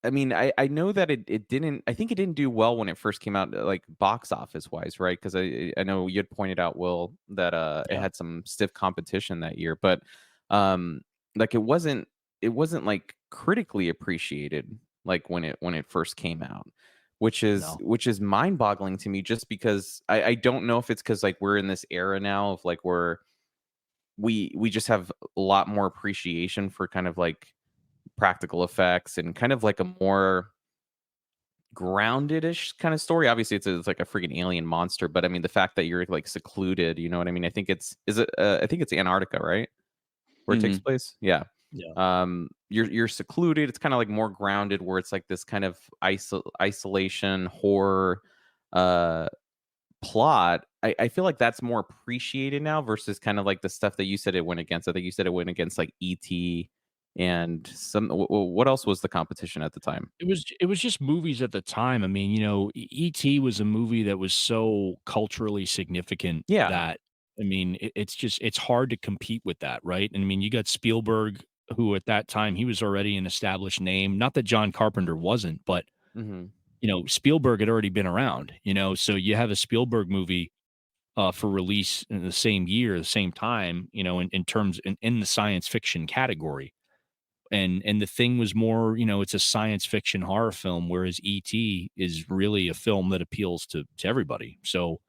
I mean, I know that it didn't. I think it didn't do well when it first came out, like box office wise, right? Because I know you had pointed out, Will, that it Yeah. had some stiff competition that year, but like it wasn't like critically appreciated like when it first came out, which No. is mind boggling to me. Just because I don't know if it's because like we're in this era now of like we just have a lot more appreciation for kind of like practical effects and kind of like a more grounded-ish kind of story. Obviously, it's like a freaking alien monster, but I mean the fact that you're like secluded, you know what I mean? I think it's I think it's Antarctica, right? Where it takes place? Yeah. Yeah. You're secluded. It's kind of like more grounded, where it's like this kind of isolation horror plot. I feel like that's more appreciated now versus kind of like the stuff that you said it went against. I think you said it went against like E.T. and some. What else was the competition at the time? It was just movies at the time. I mean, E.T. was a movie that was so culturally significant Yeah. that I mean, it's hard to compete with that, right? And I mean, you got Spielberg, who at that time he was already an established name. Not that John Carpenter wasn't, but Mm-hmm. Spielberg had already been around. So you have a Spielberg movie for release in the same year, the same time. In terms in the science fiction category. And The Thing was more, it's a science fiction horror film, whereas E.T. is really a film that appeals to everybody. So,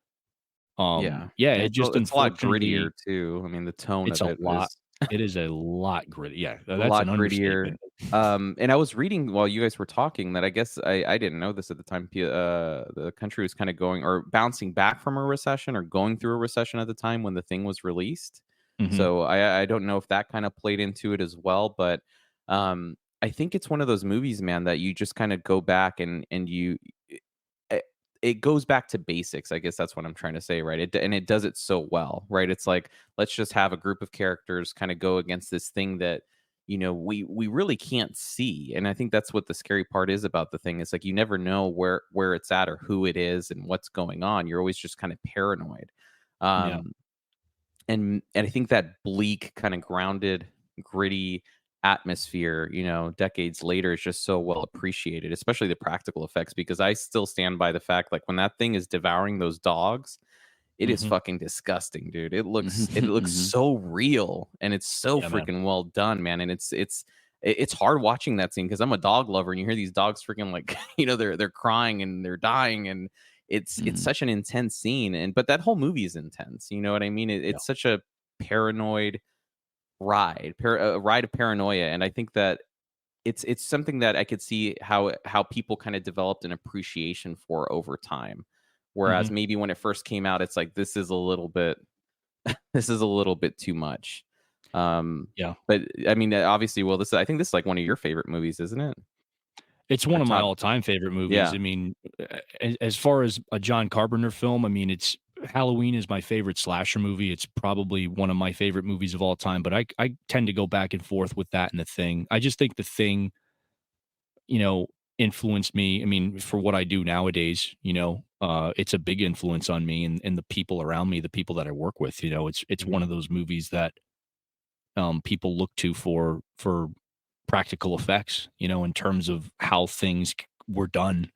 Yeah. yeah, And it just it's a lot unfortunately grittier too. I mean, the tone it's of a it lot. is It is a lot gritty. Yeah, a that's lot an grittier. understatement. And I was reading while you guys were talking that I guess I didn't know this at the time. The country was kind of going or bouncing back from a recession or going through a recession at the time when The Thing was released. Mhm. So I don't know if that kind of played into it as well, but I think it's one of those movies, man, that you just kind of go back and it goes back to basics. I guess that's what I'm trying to say, right? And it does it so well, right? It's like, let's just have a group of characters kind of go against this thing that we really can't see. And I think that's what the scary part is about The Thing. It's like you never know where it's at or who it is and what's going on. You're always just kind of paranoid. Yeah. And I think that bleak, kind of grounded, gritty atmosphere, decades later is just so well appreciated, especially the practical effects, because I still stand by the fact, like, when that thing is devouring those dogs, it is Mhm. fucking disgusting, dude. It looks so real, and it's so Yeah, man. freaking well done, man. And it's hard watching that scene because I'm a dog lover, and you hear these dogs freaking like, they're crying and they're dying, and it's such an intense scene. But that whole movie is intense. You know what I mean? Yeah. It's such a paranoid, a ride of paranoia, and I think that it's something that I could see how people kind of developed an appreciation for over time. Whereas Mhm. maybe when it first came out, it's like this is a little bit this is a little bit too much. Um, Yeah. but I mean, obviously, well, I think this is like one of your favorite movies, isn't it? It's one Or of my top, all-time favorite movies. yeah. I mean, as far as a John Carpenter film, I mean, it's Halloween is my favorite slasher movie. It's probably one of my favorite movies of all time, but I tend to go back and forth with that and The Thing. I just think The Thing, you know, influenced me. I mean, for what I do nowadays, it's a big influence on me and the people around me, the people that I work with. It's one of Mhm. those movies that people look to for practical effects, in terms of how things were done.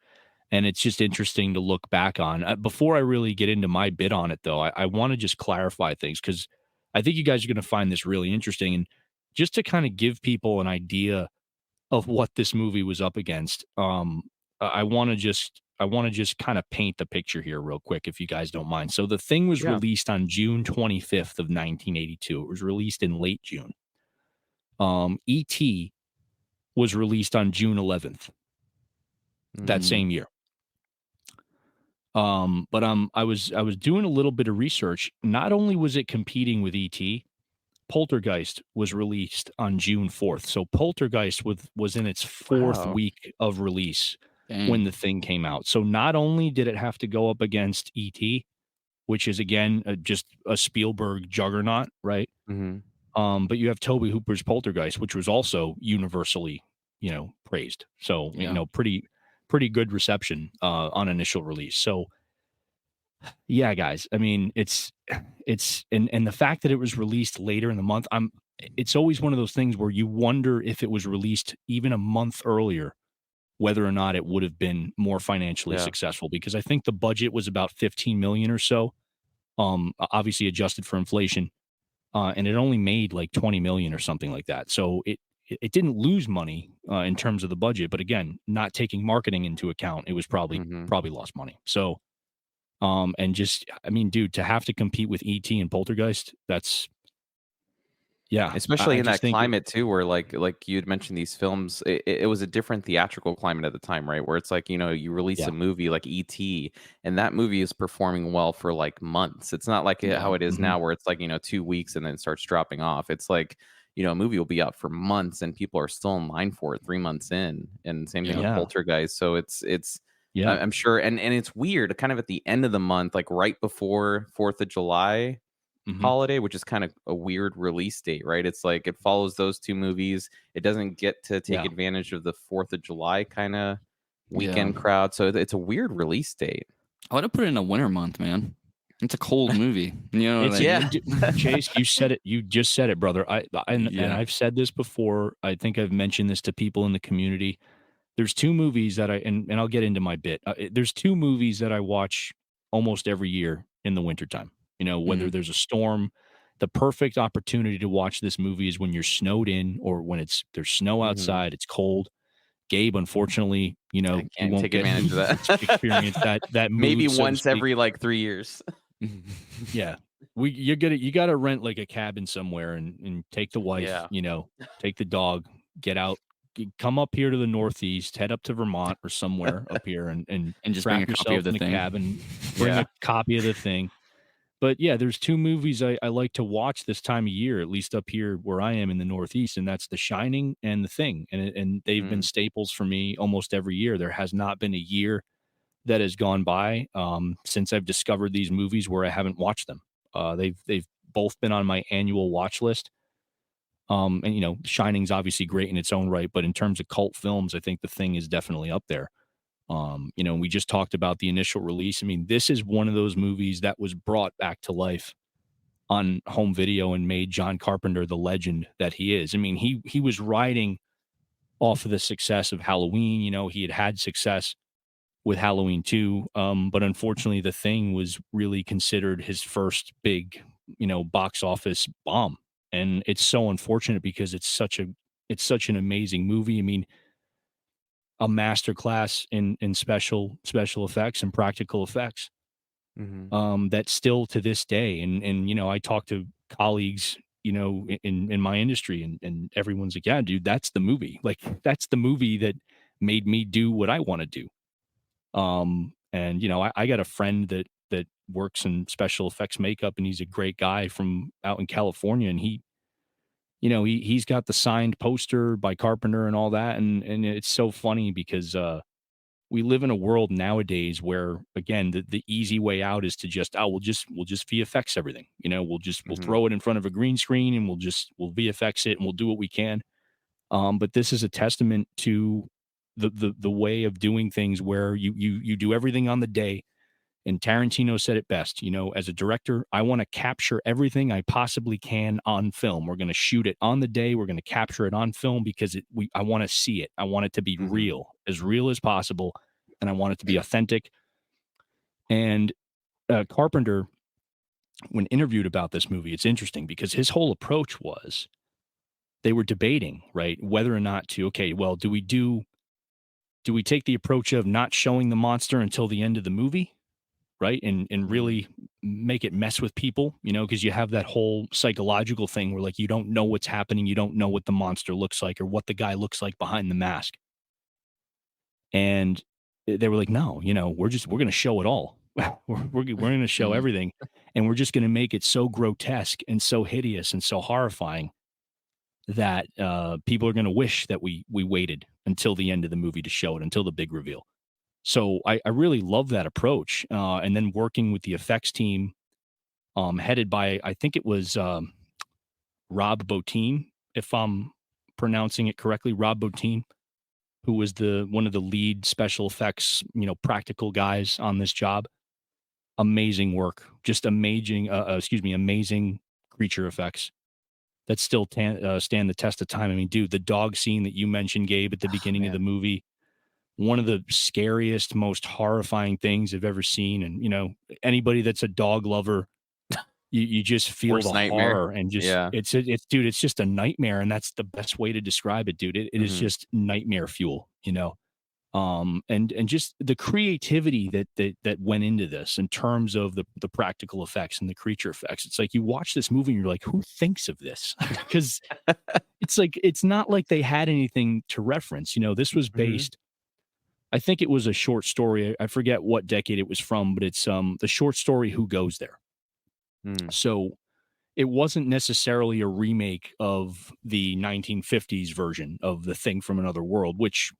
And it's just interesting to look back on. Before I really get into my bit on it, though, I want to just clarify things because I think you guys are going to find this really interesting. And just to kind of give people an idea of what this movie was up against, I want to just kind of paint the picture here real quick, if you guys don't mind. So the thing was Yeah. released on June 25th of 1982. It was released in late June. E.T. was released on June 11th that Mm. same year. But I was doing a little bit of research. Not only was it competing with ET, Poltergeist was released on June 4th. So Poltergeist was in its fourth Wow. week of release when Dang. the thing came out. So not only did it have to go up against ET, which is again just a Spielberg juggernaut, right? Mhm. But you have Toby Hooper's Poltergeist, which was also universally, praised. So, Yeah. pretty good reception on initial release. So, yeah, guys. I mean, it's and the fact that it was released later in the month, it's always one of those things where you wonder if it was released even a month earlier, whether or not it would have been more financially Yeah. successful. Because I think the budget was about 15 million or so, obviously adjusted for inflation, and it only made like 20 million or something like that. So it didn't lose money in terms of the budget, but again, not taking marketing into account, it was probably Mhm. probably lost money. So and just I mean, dude, to have to compete with ET and Poltergeist, that's yeah. I Especially in just that think climate too, where like you had mentioned these films, it was a different theatrical climate at the time, right? Where it's like, you release a yeah. movie like E.T., and that movie is performing well for like months. It's not like Yeah. how it is Mhm. now, where it's like 2 weeks and then it starts dropping off. It's like a movie will be out for months and people are still in line for it 3 months in, and same thing Yeah. with Yeah. Poltergeist. So it's Yeah. I'm sure, and it's weird, kind of at the end of the month, like right before Fourth of July Mhm. holiday, which is kind of a weird release date, right? It's like it follows those two movies. It doesn't get to take Yeah. advantage of the 4th of July kind of Yeah. weekend crowd. So it's a weird release date. I would have put it in a winter month, man. It's a cold movie. You know, It's like Yeah. Chase, you said it. You just said it, brother. And yeah. I've said this before. I think I've mentioned this to people in the community. There's two movies that and I'll get into my bit. There's two movies that I watch almost every year in the wintertime. Whether Mhm. there's a storm, the perfect opportunity to watch this movie is when you're snowed in or when there's snow Mhm. outside, it's cold. Gabe, unfortunately, I he can't won't take get advantage of experience that. that Maybe mood, so to once speak. every like 3 years. Yeah. You gotta rent like a cabin somewhere and take the wife, Yeah. take the dog, get out, come up here to the Northeast, head up to Vermont or somewhere up here and And just bring wrap a copy yourself of the in a thing. cabin, bring Yeah. a copy of the thing. But yeah, there's two movies I like to watch this time of year, at least up here where I am in the Northeast, and that's The Shining and The Thing. And they've been Mm. staples for me almost every year. There has not been a year that has gone by since I've discovered these movies where I haven't watched them. They've both been on my annual watch list. And Shining's obviously great in its own right, but in terms of cult films, I think The Thing is definitely up there. We just talked about the initial release. I mean, this is one of those movies that was brought back to life on home video and made John Carpenter the legend that he is. I mean, he was riding off of the success of Halloween. He had success with Halloween 2. But unfortunately, The Thing was really considered his first big, box office bomb. And it's so unfortunate because it's such an amazing movie. I mean, a masterclass in special effects and practical effects. Mhm. That still to this day, and I talk to colleagues in my industry, and everyone's like, yeah, dude, that's the movie. Like, that's the movie that made me do what I want to do. And I got a friend that works in special effects makeup, and he's a great guy from out in California, and he's got the signed poster by Carpenter and all that, and it's so funny because we live in a world nowadays where, again, the easy way out is to just, we'll just VFX everything. We'll throw it in front of a green screen, and we'll VFX it, and we'll do what we can. But this is a testament to the way of doing things where you do everything on the day. And Tarantino said it best, as a director, I want to capture everything I possibly can on film. We're going to shoot it on the day. We're going to capture it on film because I want to see it. I want it to be real as possible. And I want it to be authentic. And Carpenter, when interviewed about this movie, it's interesting because his whole approach was, they were debating, right, whether or not to, okay, well, do we take the approach of not showing the monster until the end of the movie? Right. And really make it mess with people, because you have that whole psychological thing where, like, you don't know what's happening. You don't know what the monster looks like or what the guy looks like behind the mask. And they were like, no, we're going to show it all. we're going to show everything. And we're just going to make it so grotesque and so hideous and so horrifying that people are going to wish that we waited until the end of the movie to show it, until the big reveal. So I really love that approach. And then working with the effects team, headed by, I think it was Rob Bottin, if I'm pronouncing it correctly, Rob Bottin, who was one of the lead special effects, practical guys on this job. Amazing work, just amazing creature effects that still stand the test of time. I mean, dude, the dog scene that you mentioned, Gabe, at the beginning of the movie, one of the scariest, most horrifying things I've ever seen. And, anybody that's a dog lover, you just feel Worst the nightmare. horror, and just, dude, it's just a nightmare. And that's the best way to describe it, dude. It is just nightmare fuel, and just the creativity that went into this in terms of the practical effects and the creature effects. It's like you watch this movie and you're like, who thinks of this? Because it's like, it's not like they had anything to reference. This was based, I think it was a short story. I forget what decade it was from, but it's the short story Who Goes There. So it wasn't necessarily a remake of the 1950s version of The Thing from Another World, which,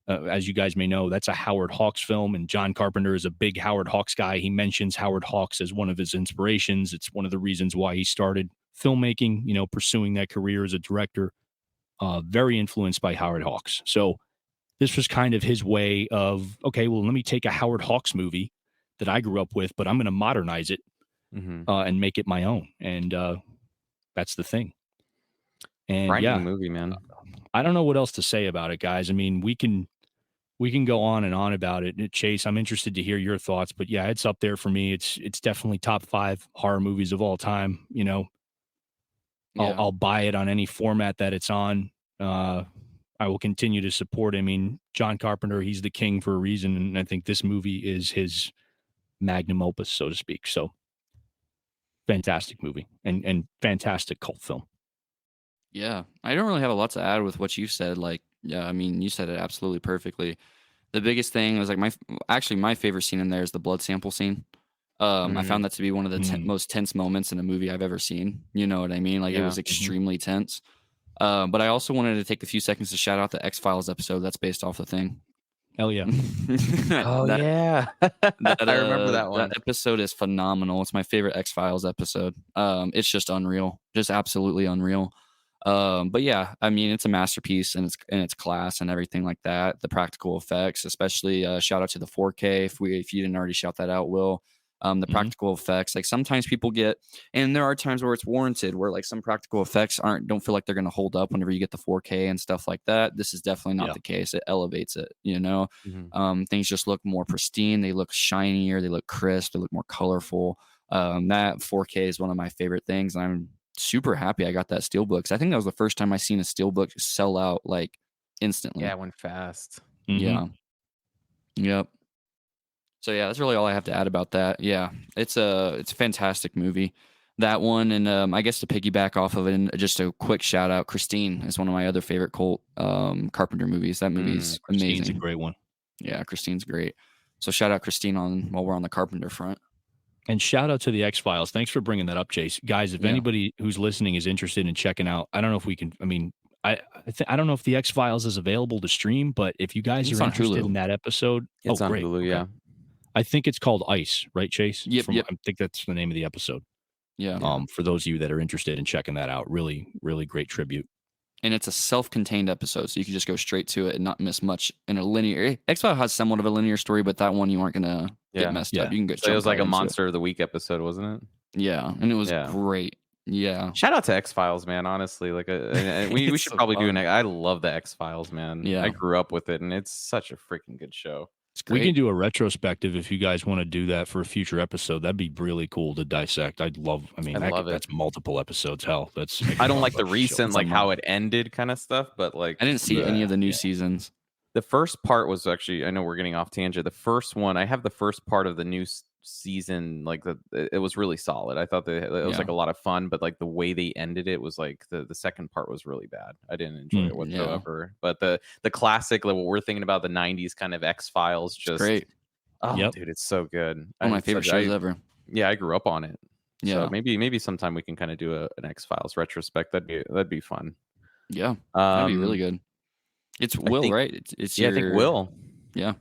as you guys may know, that's a Howard Hawks film, and John Carpenter is a big Howard Hawks guy. He mentions Howard Hawks as one of his inspirations. It's one of the reasons why he started filmmaking, pursuing that career as a director, very influenced by Howard Hawks. So this was kind of his way of, okay, well, let me take a Howard Hawks movie that I grew up with, but I'm going to modernize it and make it my own. And that's The Thing. And frightening movie, man. I don't know what else to say about it, guys. I mean, we can go on and on about it. Chase, I'm interested to hear your thoughts, but yeah, it's up there for me. It's definitely top 5 horror movies of all time. I'll buy it on any format that it's on. I will continue to support. I mean, John Carpenter, he's the king for a reason, and I think this movie is his magnum opus, so to speak. So, fantastic movie and fantastic cult film. Yeah, I don't really have a lot to add with what you said. Like, yeah, I mean, you said it absolutely perfectly. The biggest thing was like my favorite scene in there is the blood sample scene. I found that to be one of the most tense moments in a movie I've ever seen. You know what I mean? Like, it was extremely tense. But I also wanted to take a few seconds to shout out the X-Files episode that's based off The Thing. Hell yeah. Yeah. I remember that one. That episode is phenomenal. It's my favorite X-Files episode. It's just unreal. Just absolutely unreal. But yeah, I mean, it's a masterpiece and its class and everything like that. The practical effects, especially shout out to the 4K. If you didn't already shout that out, Will. The practical effects, like sometimes people get, and there are times where it's warranted, where like some practical effects don't feel like they're going to hold up whenever you get the 4K and stuff like that. This is definitely not the case. It elevates it, things just look more pristine. They look shinier. They look crisp. They look more colorful. That 4K is one of my favorite things. And I'm super happy I got that steelbook, because I think that was the first time I seen a steelbook sell out like instantly. Yeah, it went fast. Yeah. Yep. So yeah, that's really all I have to add about that. Yeah, it's a fantastic movie. That one, and I guess to piggyback off of it, and just a quick shout out, Christine is one of my other favorite Colt Carpenter movies. That movie's Christine's amazing. a great one. Yeah, Christine's great. So shout out Christine on while we're on the Carpenter front. And shout out to the X-Files. Thanks for bringing that up, Chase. Guys, if Yeah. anybody who's listening is interested in checking out, I don't know if we can. I mean, I don't know if the X-Files is available to stream, but if you guys It's are on interested Hulu. in that episode, It's on great. Hulu, Okay. yeah. I think it's called Ice, right, Chase? Yep. I think that's the name of the episode. Yeah. For those of you that are interested in checking that out, really, really great tribute. And it's a self-contained episode, so you can just go straight to it and not miss much in a linear. X-Files has somewhat of a linear story, but that one you aren't gonna get messed up. You can go. So it was like a jump right into Monster of the Week episode, wasn't it? it. Yeah, and it was great. Yeah. Shout out to X-Files, man. Honestly, like we It's should so probably do fun. an. I love the X-Files, man. Yeah. I grew up with it, and it's such a freaking good show. It's great. We can do a retrospective if you guys want to do that for a future episode. That'd be really cool to dissect. I'd love. I mean, I love it. that's multiple episodes. Hell, that's. I don't like the recent, It's like a how it ended, kind of stuff. But like, I didn't see any of the new seasons. The first part was actually. I know we're getting off tangent. The first one, I have the first part of the new season. Like it was really solid. I thought that it was like a lot of fun, but like the way they ended it was like the second part was really bad. I didn't enjoy it whatsoever. But the classic, like what we're thinking about, the '90s kind of X-Files, just Great. Oh, dude, it's so good. One of my favorite shows ever. Yeah, I grew up on it. Yeah. So maybe sometime we can kind of do an X-Files retrospect. That'd be fun. Yeah. That'd be really good. It's Will, right? It's I think Will. Yeah.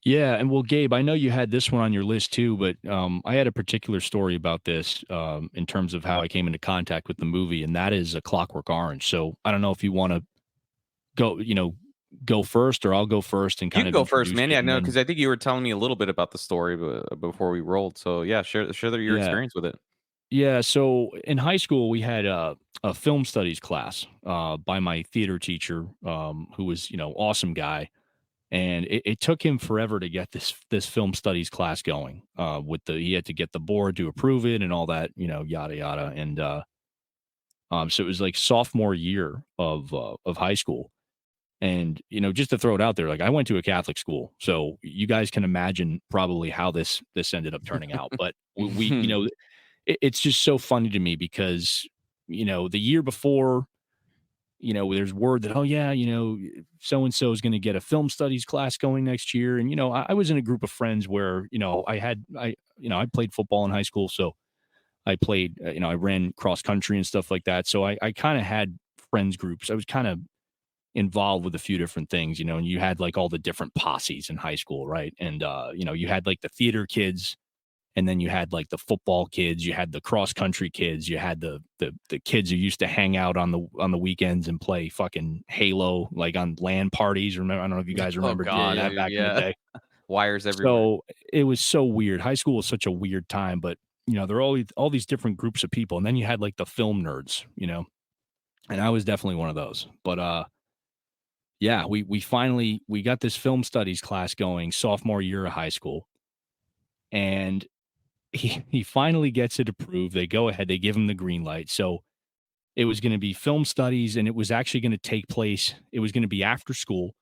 Yeah, and well, Gabe, I know you had this one on your list too, but I had a particular story about this in terms of how I came into contact with the movie, and that is A Clockwork Orange. So I don't know if you want to go first, or I'll go first and kind You of can go first, man. Yeah, no, then- because I think you were telling me a little bit about the story before we rolled. So yeah, share your experience with it. Yeah, so in high school we had a film studies class by my theater teacher, who was awesome guy, and it took him forever to get this film studies class going. He had to get the board to approve it and all that, yada yada, and so it was like sophomore year of high school. And, just to throw it out there, like I went to a Catholic school, so you guys can imagine probably how this ended up turning out. But we it's just so funny to me because, the year before, there's word that, oh yeah, so-and-so is going to get a film studies class going next year. And, I was in a group of friends where, I played football in high school. So I played, I ran cross country and stuff like that. So I kind of had friends groups. I was kind of involved with a few different things, and you had like all the different posses in high school. Right. And, you had like the theater kids, and then you had like the football kids, you had the cross country kids, you had the kids who used to hang out on the weekends and play fucking Halo, like on LAN parties. Remember, I don't know if you guys remember doing that back in the day. Wires everywhere. So it was so weird. High school was such a weird time, but there are all these different groups of people, and then you had like the film nerds, and I was definitely one of those. But yeah, we finally got this film studies class going sophomore year of high school, and he finally gets it approved. They go ahead, they give him the green light. So it was going to be film studies, and it was actually going to take place. It was going to be after school,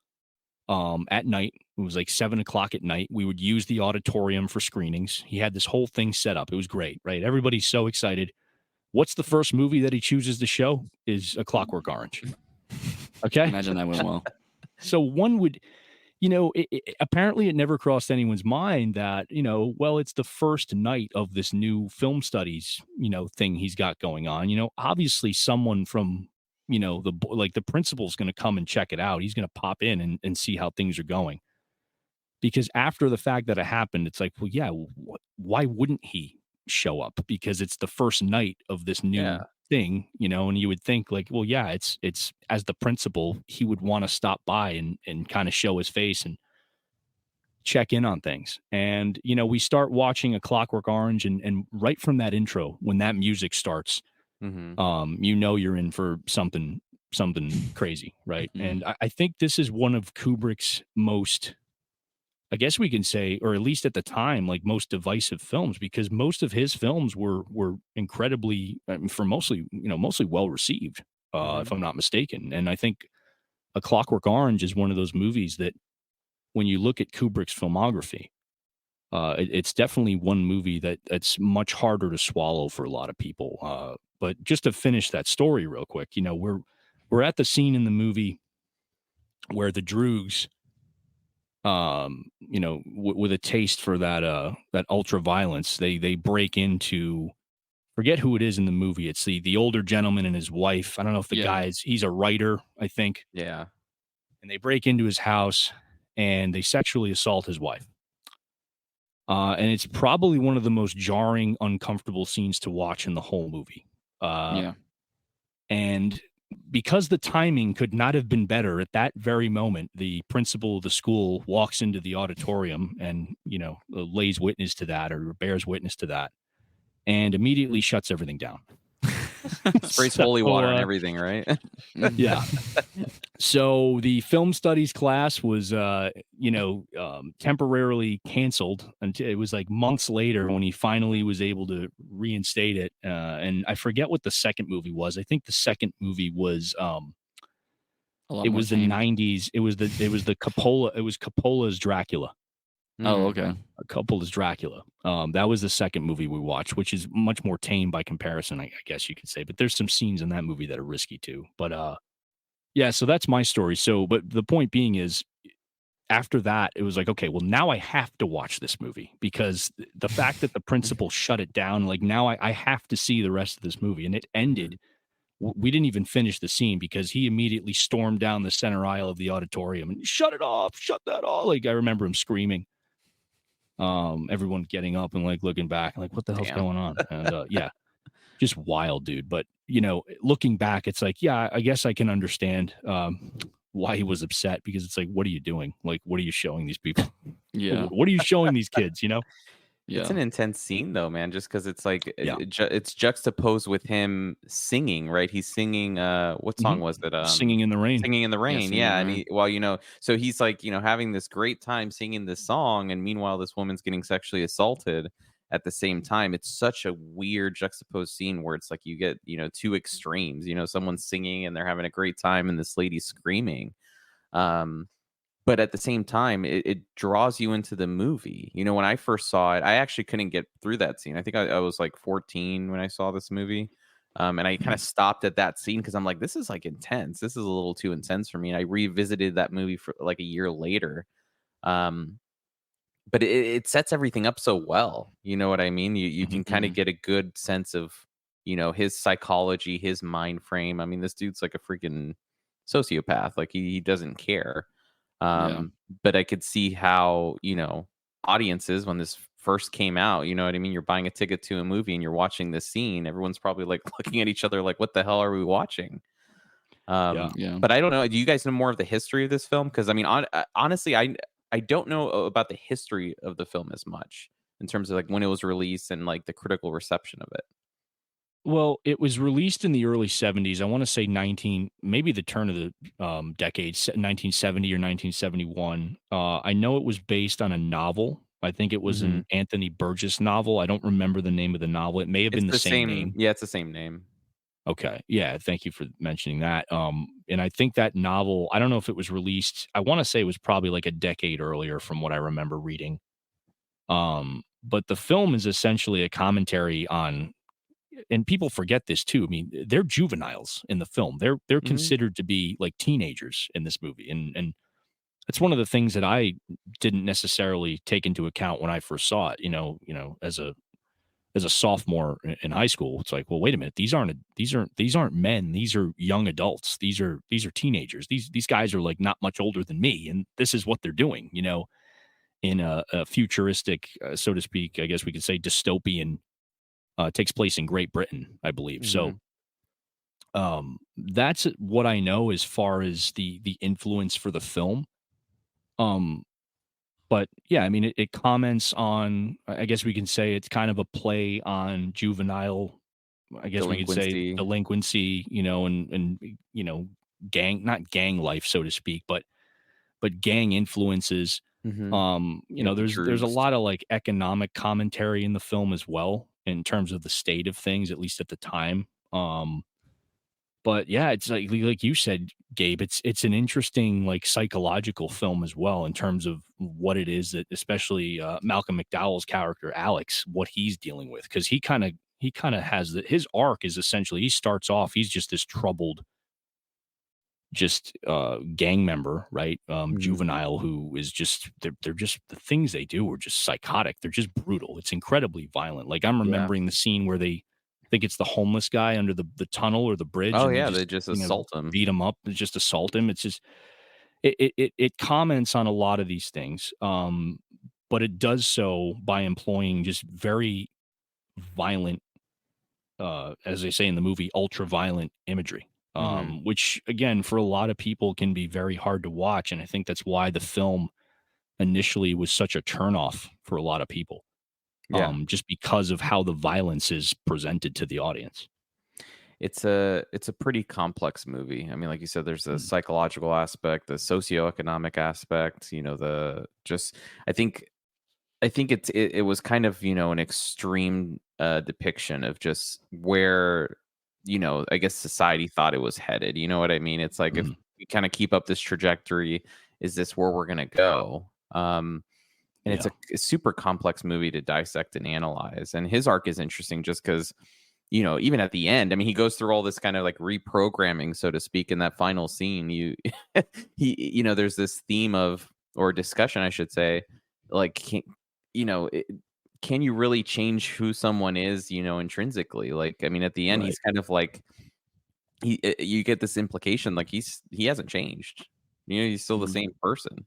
at night. It was like 7:00 at night. We would use the auditorium for screenings. He had this whole thing set up. It was great, right? Everybody's so excited. What's the first movie that he chooses to show? Is A Clockwork Orange. Okay. Imagine that went well. So one would, apparently it never crossed anyone's mind that, well, it's the first night of this new film studies, thing he's got going on. Obviously someone from, the principal's going to come and check it out. He's going to pop in and see how things are going. Because after the fact that it happened, it's like, well, yeah, why wouldn't he show up? Because it's the first night of this new thing, and you would think like, well, yeah, it's as the principal, he would want to stop by and kind of show his face and check in on things. And, we start watching A Clockwork Orange, and right from that intro, when that music starts, you're in for something crazy, right? Mm-hmm. And I think this is one of Kubrick's most, I guess we can say, or at least at the time, like most divisive films, because most of his films were incredibly, mostly well received, if I'm not mistaken. And I think A Clockwork Orange is one of those movies that, when you look at Kubrick's filmography, it's definitely one movie that's much harder to swallow for a lot of people. But just to finish that story real quick, we're at the scene in the movie where the Droogs, with a taste for that ultra violence, they break into, forget who it is in the movie. It's the older gentleman and his wife. I don't know if the Yeah. guy's, he's a writer, I think. Yeah. And they break into his house and they sexually assault his wife. And it's probably one of the most jarring, uncomfortable scenes to watch in the whole movie. Yeah. And because the timing could not have been better, at that very moment, the principal of the school walks into the auditorium and, lays witness to that, or bears witness to that, and immediately shuts everything down. Sprays holy water and So, everything, right? Yeah. So the film studies class was, temporarily canceled until it was like months later when he finally was able to reinstate it. And I forget what the second movie was. I think the second movie was, A lot it more was the tame. 90s. It was the Coppola. It was Coppola's Dracula. Oh, okay. Coppola's Dracula. That was the second movie we watched, which is much more tame by comparison, I guess you could say. But there's some scenes in that movie that are risky too. But yeah, so that's my story. So, but the point being is, after that, it was like, okay, well, now I have to watch this movie because the fact that the principal shut it down, like now I have to see the rest of this movie. And it ended. We didn't even finish the scene because he immediately stormed down the center aisle of the auditorium and shut it off, shut that off. Like I remember him screaming. Everyone getting up and like looking back, like, what the hell's Damn. going on? And yeah, just wild, dude. But looking back, it's like, yeah, I guess I can understand why he was upset, because it's like, what are you doing? Like, what are you showing these people? Yeah. What are you showing these kids? It's an intense scene though, man, just because it's like Yeah. it's juxtaposed with him singing, right? He's singing what song was it? Singing in the Rain. Singing in the Rain. Singing in Yeah. the And Rain. so he's like, having this great time singing this song, and meanwhile this woman's getting sexually assaulted at the same time. It's such a weird juxtaposed scene where it's like you get, two extremes, someone's singing and they're having a great time and this lady's screaming. But at the same time, it draws you into the movie. When I first saw it, I actually couldn't get through that scene. I think I was like 14 when I saw this movie. And I kind of stopped at that scene because I'm like, this is like intense. This is a little too intense for me. And I revisited that movie for like a year later. But it sets everything up so well. You know what I mean? You can kind of get a good sense of, his psychology, his mind frame. I mean, this dude's like a freaking sociopath. Like he doesn't care. But I could see how, audiences, when this first came out, you know what I mean? You're buying a ticket to a movie and you're watching this scene. Everyone's probably like looking at each other like, what the hell are we watching? Yeah. But I don't know. Do you guys know more of the history of this film? Because I mean, honestly, I don't know about the history of the film as much in terms of like when it was released and like the critical reception of it. Well, it was released in the early 70s. I want to say maybe the turn of the decade, 1970 or 1971. I know it was based on a novel. I think it was an Anthony Burgess novel. I don't remember the name of the novel. It may have been the same name. Yeah, it's the same name. Okay. Yeah. Thank you for mentioning that. And I think that novel, I don't know if it was released. I want to say it was probably like a decade earlier from what I remember reading. But the film is essentially a commentary on, and people forget this too. I mean, they're juveniles in the film. They're considered to be like teenagers in this movie. And it's one of the things that I didn't necessarily take into account when I first saw it, as a sophomore in high school. It's like, well, wait a minute. These aren't men. These are young adults. These are teenagers. These guys are like not much older than me. And this is what they're doing, in a futuristic, so to speak, I guess we could say dystopian, takes place in Great Britain, I believe. So that's what I know as far as the influence for the film. But yeah, I mean, it comments on, I guess we can say it's kind of a play on juvenile, I guess we could say delinquency, and not gang life, so to speak, but gang influences. There's a lot of like economic commentary in the film as well, in terms of the state of things, at least at the time. But yeah, it's like you said, Gabe, it's an interesting like psychological film as well in terms of what it is that especially Malcolm McDowell's character Alex, what he's dealing with, because he kind of has his arc is essentially he starts off he's just this troubled just gang member, right? Mhm. Juvenile who is just they're just the things they do are just psychotic. They're just brutal. It's incredibly violent. Like I'm Yeah. remembering the scene where they think it's the homeless guy under the tunnel or the bridge, Oh and they yeah, just they just assault him. beat him up, and just assault him. It's just it comments on a lot of these things, but it does so by employing just very violent as they say in the movie, ultra violent imagery, Mhm. which again, for a lot of people can be very hard to watch. And I think that's why the film initially was such a turnoff for a lot of people, Yeah. just because of how the violence is presented to the audience. It's a pretty complex movie. I mean, like you said, there's a Mm, psychological aspect, the socioeconomic aspect, the just I think it was kind of, an extreme depiction of just where, I guess society thought it was headed. You know what I mean? It's like if mm, we kind of keep up this trajectory, is this where we're gonna go? And it's yeah. a super complex movie to dissect and analyze. And his arc is interesting just because, even at the end, I mean, he goes through all this kind of like reprogramming, so to speak, in that final scene. There's this theme of, or discussion, I should say, like, you know, it, can you really change who someone is, intrinsically? Like, I mean, at the end, Right. he's kind of like, you get this implication, like he hasn't changed. He's still the Mhm. same person.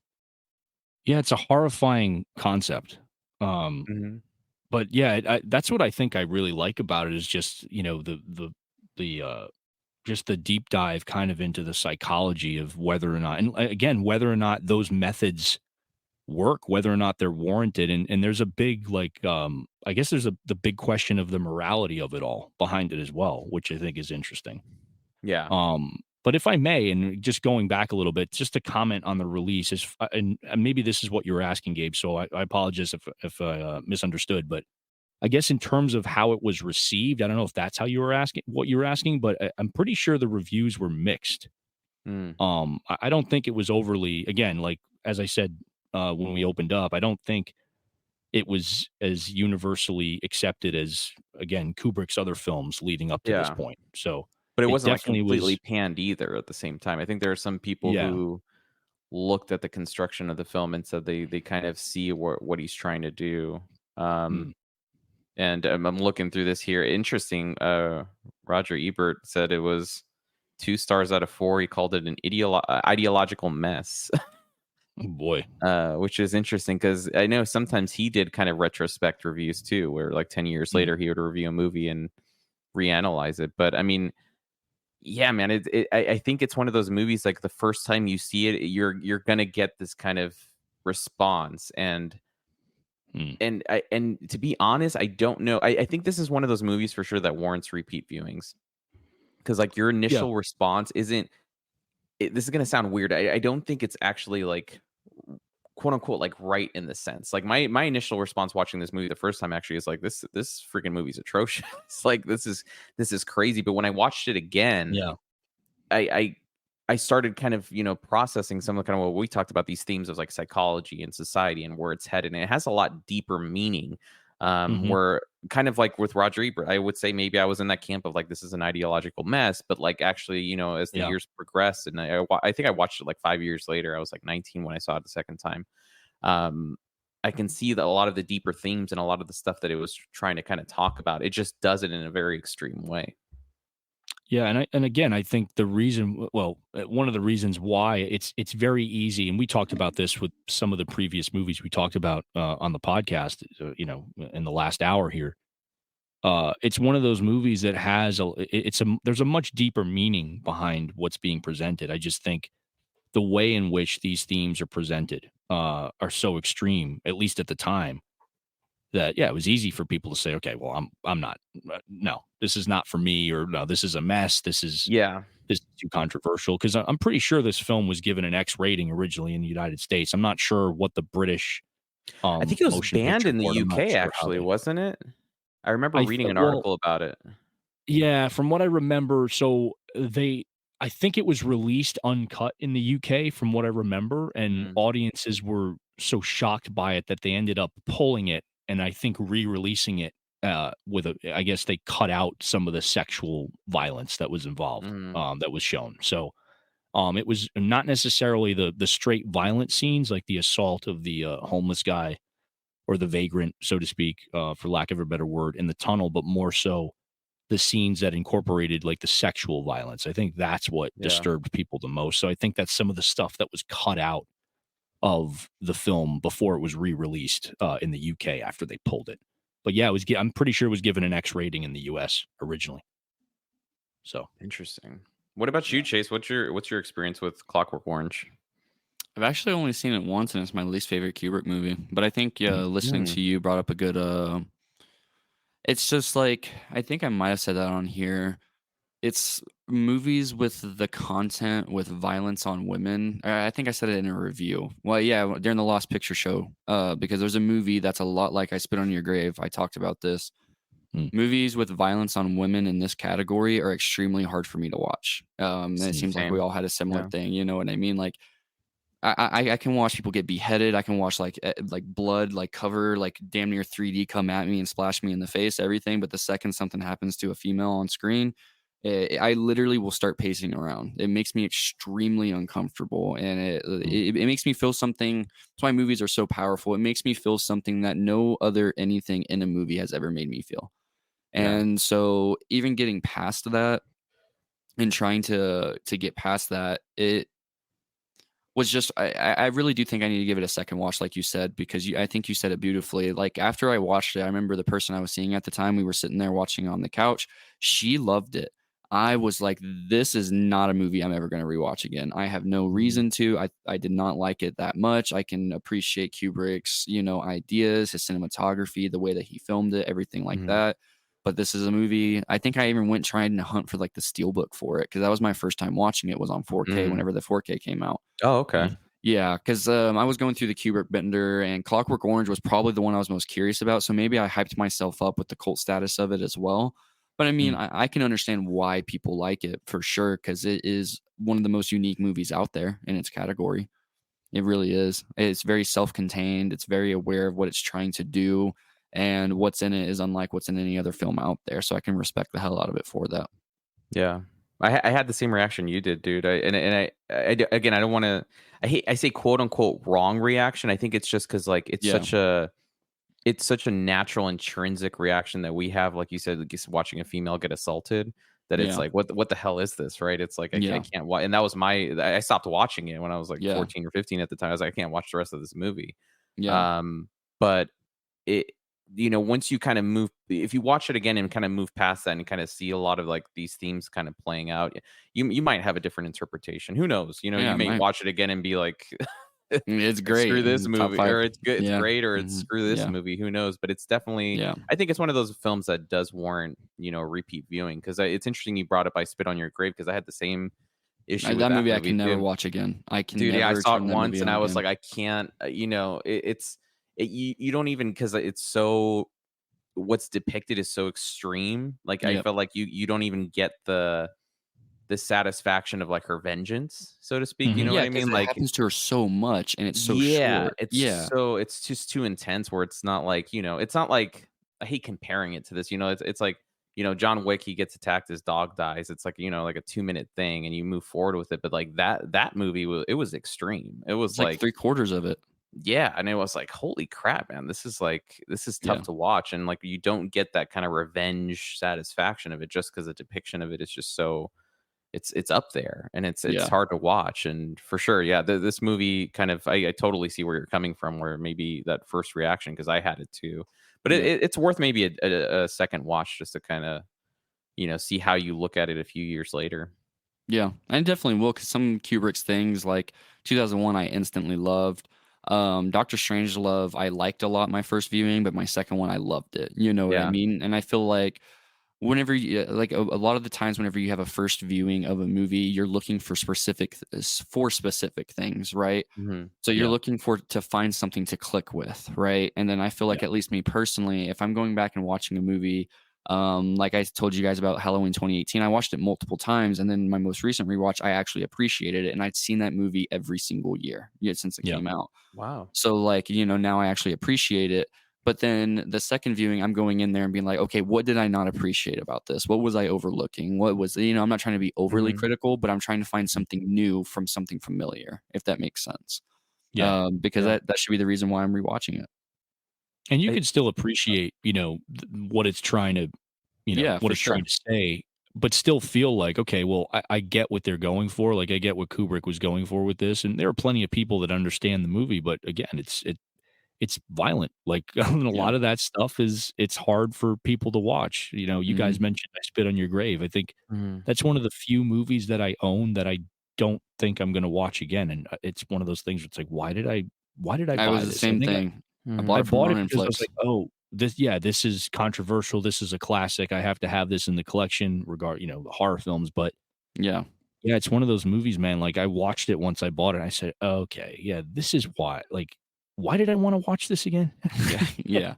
Yeah, it's a horrifying concept. Um, Hmm. but yeah, that's what I think I really like about it is just the just the deep dive kind of into the psychology of whether or not, and again, whether or not those methods work, whether or not they're warranted. And there's a big, like, I guess there's the big question of the morality of it all behind it as well, which I think is interesting. Yeah. But if I may, and just going back a little bit, just to comment on the release is, and maybe this is what you were asking, Gabe. So I apologize if I misunderstood, but I guess in terms of how it was received, I don't know if that's how you were asking what you were asking, but I'm pretty sure the reviews were mixed. Mm. I don't think it was overly, again, like as I said when we opened up, I don't think it was as universally accepted as again Kubrick's other films leading up to this Yeah. point. So But it it wasn't, like, definitely completely was, panned either at the same time. I think there are some people yeah. who looked at the construction of the film and said they kind of see what he's trying to do. Um, Mm. and, I'm looking through this here. Interesting, Roger Ebert said it was 2 stars out of 4. He called it an ideological mess, Oh boy. which is interesting because I know sometimes he did kind of retrospect reviews too, where, like, 10 years Mm. later, he would review a movie and reanalyze it. But, I mean, yeah, man, I think it's one of those movies, like, the first time you see it, you're gonna get this kind of response, and Mm. to be honest, I don't know. I think this is one of those movies for sure that warrants repeat viewings, because like, your Yeah. initial response isn't this is gonna sound weird. I don't think it's actually, like, quote, unquote, like, right in the sense. Like, my initial response watching this movie the first time actually is like, "This freaking movie's atrocious." Like, this is crazy, but when I watched it again, Yeah. I I I started kind of, processing some of the kind of what we talked about, these themes of like psychology and society and where it's headed. And it has a lot deeper meaning. Hmm. Where kind of like with Roger Ebert, I would say maybe I was in that camp of like this is an ideological mess, but like actually, as the Yeah. years progressed, and I think I watched it like 5 years later. I was like 19 when I saw it the second time. Um, I can see that a lot of the deeper themes and a lot of the stuff that it was trying to kind of talk about, it just does it in a very extreme way. Yeah, and again, I think the reason, well, one of the reasons why it's very easy, and we talked about this with some of the previous movies we talked about on the podcast, in the last hour here. It's one of those movies that has there's a much deeper meaning behind what's being presented. I just think the way in which these themes are presented are so extreme, at least at the time, that yeah, it was easy for people to say, okay, well, I'm not, no, this is not for me, or no, this is a mess. Yeah. This is too controversial because I'm pretty sure this film was given an X rating originally in the United States. I'm not sure what the British I think it was motion banned picture in the board. I'm not UK sure how actually, they. wasn't it? I remember reading an Well, article about it. yeah, from what I remember, so they I think it was released uncut in the UK from what I remember, and Mm. audiences were so shocked by it that they ended up pulling it and I think re-releasing it with a I guess they cut out some of the sexual violence that was involved, Mm. that was shown. So it was not necessarily the straight violent scenes like the assault of the homeless guy or the vagrant, so to speak, for lack of a better word, in the tunnel, but more so the scenes that incorporated like the sexual violence. I think that's what Yeah. disturbed people the most. So I think that's some of the stuff that was cut out of the film before it was re-released in the UK after they pulled it. But yeah, I'm pretty sure it was given an X rating in the US originally. So Interesting. What about you, yeah. Chase? What's your experience with Clockwork Orange? I've actually only seen it once, and it's my least favorite Kubrick movie. But I think listening Mm. to you brought up a good. It's just like I think I might have said that on here. It's movies with the content with violence on women. I think I said it in a review. Well, yeah, during the Lost Picture Show, because there's a movie that's a lot like I Spit on Your Grave. I talked about this. Mm. Movies with violence on women in this category are extremely hard for me to watch. And it seems like we Same. all had a similar Yeah. thing. You know what I mean? Like I can watch people get beheaded. I can watch like blood like cover like damn near 3D come at me and splash me in the face, everything. But the second something happens to a female on screen, I literally will start pacing around. It makes me extremely uncomfortable, and it makes me feel something. That's why movies are so powerful. It makes me feel something that no other anything in a movie has ever made me feel. Yeah. And so even getting past that and trying to get past that, it was just I really do think I need to give it a second watch, like you said, because I think you said it beautifully. Like after I watched it, I remember the person I was seeing at the time, we were sitting there watching on the couch. She loved it. I was like, this is not a movie I'm ever going to rewatch again. I have no reason to. I did not like it that much. I can appreciate Kubrick's, ideas, his cinematography, the way that he filmed it, everything like Mhm. that. But this is a movie. I think I even went trying to hunt for like the steelbook for it because that was my first time watching it. Was on 4K Mm. whenever the 4K came out. Oh, okay. Yeah, because I was going through the Kubrick Bender, and Clockwork Orange was probably the one I was most curious about. So maybe I hyped myself up with the cult status of it as well. But I mean, I can understand why people like it for sure, because it is one of the most unique movies out there in its category. It really is. It's very self-contained. It's very aware of what it's trying to do, and what's in it is unlike what's in any other film out there. So I can respect the hell out of it for that. Yeah. I had the same reaction you did, dude. Again, I don't want to. I say quote unquote wrong reaction. I think it's just because like Yeah. it's such a natural intrinsic reaction that we have, like you said, like, just watching a female get assaulted. That it's Yeah. like what the hell is this, right? It's like I Yeah. can't watch, and that was I stopped watching it when I was like Yeah. 14 or 15 at the time. I was like, I can't watch the rest of this movie. Yeah. But it once you kind of move, if you watch it again and kind of move past that and kind of see a lot of like these themes kind of playing out, you might have a different interpretation. Who knows? You Yeah, may might. watch it again and be like, It's great. screw this Top movie, 5. or it's good, it's Yeah. great, or it's Mhm. screw this Yeah. movie. Who knows? But it's definitely, Yeah. I think it's one of those films that does warrant repeat viewing, because it's interesting you brought up I Spit on Your Grave, because I had the same issue with That that movie I movie can never too. watch again. I can Dude, yeah, I never saw it turn that once movie and on I was again. like, I can't, you don't even, because it's so, what's depicted is so extreme. Like I Yep. felt like you don't even get the satisfaction of like her vengeance, so to speak. You Mhm. know Yeah, what I 'cause mean? it Like, happens to her so much, and it's so yeah, short. Yeah. it's just too intense where it's not like, it's not like, I hate comparing it to this, it's like, John Wick, he gets attacked, his dog dies. It's like, like a 2-minute thing and you move forward with it. But like that movie it was extreme. It was It's like like, 3/4 of it. yeah, and it was like, holy crap, man, this is tough Yeah. to watch. And like you don't get that kind of revenge satisfaction of it, just because the depiction of it is just so, it's up there, and it's Yeah. hard to watch. And for sure, yeah, this movie kind of, I totally see where you're coming from, where maybe that first reaction, because I had it too. But Yep. it's worth maybe a second watch, just to kind of see how you look at it a few years later. Yeah, I definitely will, because some Kubrick's things, like 2001, I instantly loved. Doctor Strangelove, I liked a lot my first viewing, but my second one, I loved it. You know what I Yeah. mean? And I feel like whenever you like a lot of the times whenever you have a first viewing of a movie, you're looking for specific things, right? Mhm. So you're Yeah. looking for to find something to click with, right? And then I feel like, Yeah. at least me personally, if I'm going back and watching a movie, Like I told you guys about Halloween 2018, I watched it multiple times, and then my most recent rewatch, I actually appreciated it, and I'd seen that movie every single year since it Yeah. came out. Wow. So like, now I actually appreciate it. But then the second viewing, I'm going in there and being like, okay, what did I not appreciate about this? What was I overlooking? What was, I'm not trying to be overly critical, but I'm trying to find something new from something familiar, if that makes sense. Yeah. Because Yeah. that should be the reason why I'm rewatching it. And you I- could still appreciate, what it's trying to, Yeah, what for it's sure. trying to say, but still feel like, okay, well, I get what they're going for. Like I get what Kubrick was going for with this. And there are plenty of people that understand the movie, but again, it's violent. Like a lot of that stuff it's hard for people to watch. You guys mentioned I Spit on Your Grave. I think Mhm. that's one of the few movies that I own that I don't think I'm going to watch again. And it's one of those things where it's like, why did I I buy was the this? same I think thing. I Mhm. bought I it from bought it Ronin because I was Flicks. like, oh, this is controversial. This is a classic. I have to have this in the collection the horror films. But Yeah. yeah, it's one of those movies, man. Like I watched it once I bought it. And I said, okay, yeah, this is why. Like, why did I want to watch this again? Yeah.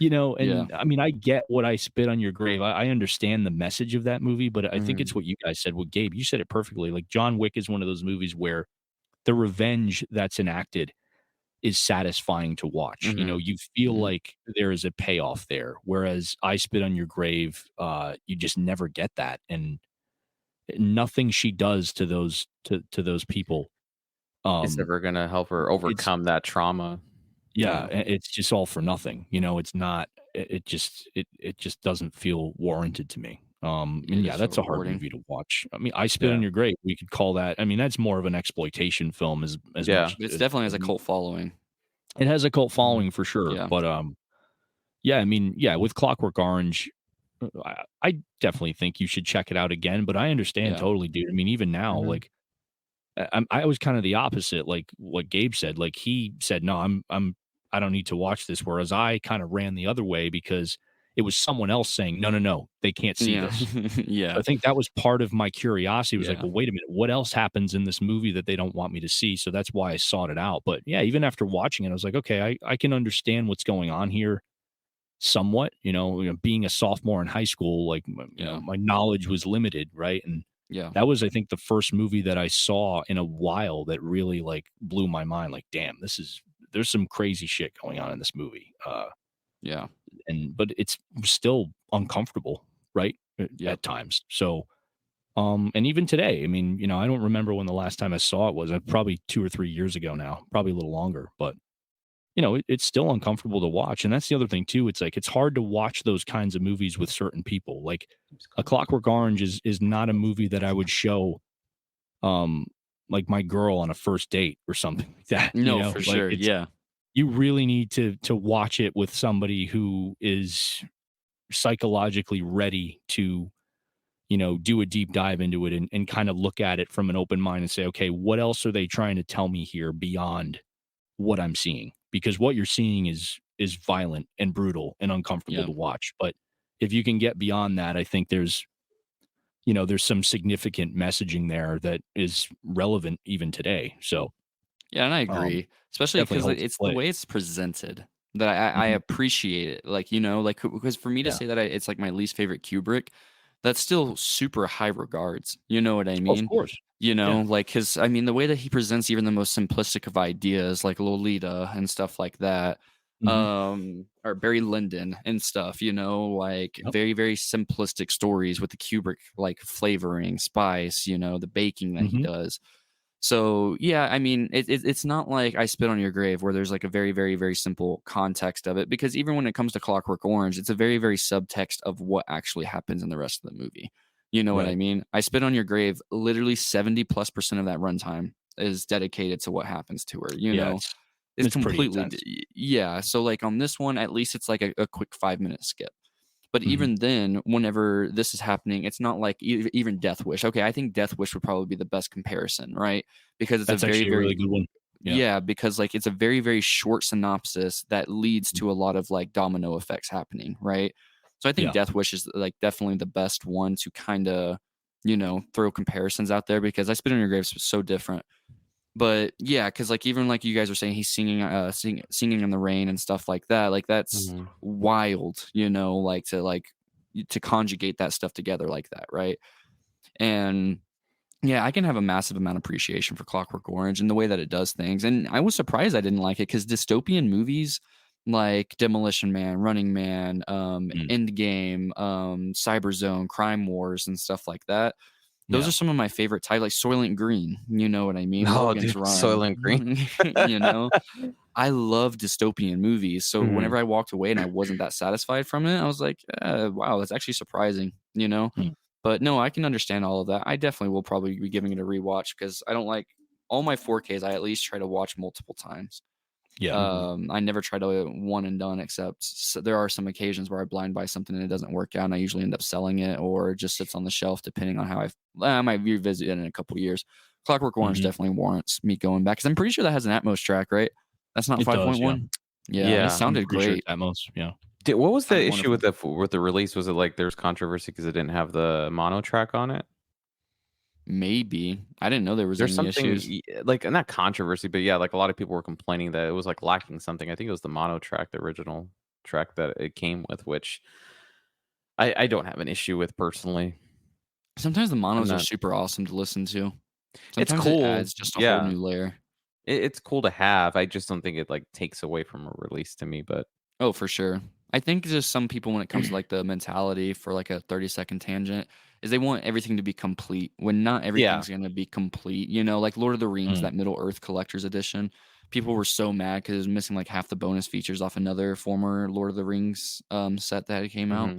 And I mean, I get what I Spit on Your Grave. I understand the message of that movie, but I think it's Mhm. what you guys said. Well, Gabe, you said it perfectly. Like John Wick is one of those movies where the revenge that's enacted is satisfying to watch. Mhm. You feel Mhm. like there is a payoff there. Whereas I Spit on Your Grave, you just never get that. And nothing she does to those people, It's um, ever gonna help her overcome that trauma. yeah, it's just all for nothing. It's not. It just doesn't feel warranted to me. It And is yeah, so that's a hard rewarding. movie to watch. I mean, I Spit Yeah. on Your Grave. We could call that. I mean, that's more of an exploitation film as Yeah. much. It's As, definitely has a cult following. it has a cult Mhm. following for sure. Yeah. But yeah, I mean, yeah, with Clockwork Orange, I definitely think you should check it out again. But I understand Yeah. totally, dude. I mean, even now, Mhm. like I was kind of the opposite, like what Gabe said. Like he said, no, I don't need to watch this. Whereas I kind of ran the other way because it was someone else saying, no, no, no, they can't see Yeah. this. So Yeah. I think that was part of my curiosity. It was like, Yeah. well, wait a minute, what else happens in this movie that they don't want me to see? So that's why I sought it out. But yeah, even after watching it, I was like, okay, I can understand what's going on here somewhat. Being a sophomore in high school, like Yeah. my knowledge was limited, right? And Yeah. that was, I think, the first movie that I saw in a while that really like blew my mind. Like, damn, there's some crazy shit going on in this movie. Yeah. But it's still uncomfortable, right? Yep. At times. So, and even today, I mean, I don't remember when the last time I saw it was. Probably 2 or 3 years ago now, probably a little longer, but it's still uncomfortable to watch. And that's the other thing too. It's like it's hard to watch those kinds of movies with certain people. Like A Clockwork Orange is not a movie that I would show um like my girl on a first date or something like that. No, for Like sure. it's Yeah. you really need to watch it with somebody who is psychologically ready to do a deep dive into it and kind of look at it from an open mind and say, okay, what else are they trying to tell me here beyond what I'm seeing? Because what you're seeing is violent and brutal and uncomfortable Yeah. to watch. But if you can get beyond that, I think there's some significant messaging there that is relevant even today. So Yeah, and I agree, especially definitely because holds it's the play. way it's presented that I Mhm. appreciate it. Like, because for me to Yeah. say that it's like my least favorite Kubrick, that's still super high regards. You know what I Of mean? course. Yeah. Like, because I mean, the way that he presents even the most simplistic of ideas, like Lolita and stuff like that, Mhm. or Barry Lyndon and stuff, like Yep. very, very simplistic stories with the Kubrick like flavoring, spice, the baking that he Mhm. does. So yeah, I mean, it's not like I Spit on Your Grave where there's like a very, very, very simple context of it, because even when it comes to Clockwork Orange, it's a very, very subtext of what actually happens in the rest of the movie. You know what I Right. mean? I Spit on Your Grave, literally 70+% of that runtime is dedicated to what happens to her. Yeah, It's it's pretty completely intense. yeah. So like on this one, at least it's like a quick 5-minute skip. But Mhm. even then, whenever this is happening, it's not like even Death Wish. Okay, I think Death Wish would probably be the best comparison, right? Because it's That's a very, actually a really very good one. Yeah. yeah, because like it's a very, very short synopsis that leads Mm. to a lot of like domino effects happening, right? So I think Yeah. Death Wish is like definitely the best one to kind of, throw comparisons out there, because I Spit on Your Grave is so different. But yeah, because like even like you guys were saying, he's singing in the rain and stuff like that. Like that's Mhm. wild, like to like to conjugate that stuff together like that, right? And yeah, I can have a massive amount of appreciation for Clockwork Orange and the way that it does things. And I was surprised I didn't like it because dystopian movies like Demolition Man, Running Man, Endgame, Cyberzone, Crime Wars, and stuff like that. Those are some of my favorite titles, like Soylent Green. You know what I mean? Oh, dude, Soylent Green. You know, I love dystopian movies. So whenever I walked away and I wasn't that satisfied from it, I was like, wow, that's actually surprising, you know? But no, I can understand all of that. I definitely will probably be giving it a rewatch because I don't like all my 4Ks. I at least try to watch multiple times. Yeah. I never try to one and done, except there are some occasions where I blind buy something and it doesn't work out, and I usually end up selling it or it just sits on the shelf, depending on how I might revisit it in a couple years. Clockwork Orange definitely warrants me going back because I'm pretty sure that has an Atmos track, right? That's not 5.1. Yeah, it sounded great. Sure Atmos, yeah. What was the issue with the release? Was it like there's controversy because it didn't have the mono track on it? Maybe. I didn't know there was There's any something issues. like not controversy, but yeah, like a lot of people were complaining that it was like lacking something. I think it was the mono track, the original track that it came with, which I don't have an issue with personally. Sometimes the monos are super awesome to listen to. It's Sometimes cool. it adds just a whole new layer. It's cool to have. I just don't think it like takes away from a release to me, but oh, for sure. I think just some people, when it comes to like the mentality for like a 30-second tangent, is they want everything to be complete when not everything's going to be complete. You know, like Lord of the Rings, that Middle Earth Collector's Edition. People were so mad because it was missing like half the bonus features off another former Lord of the Rings set that came out.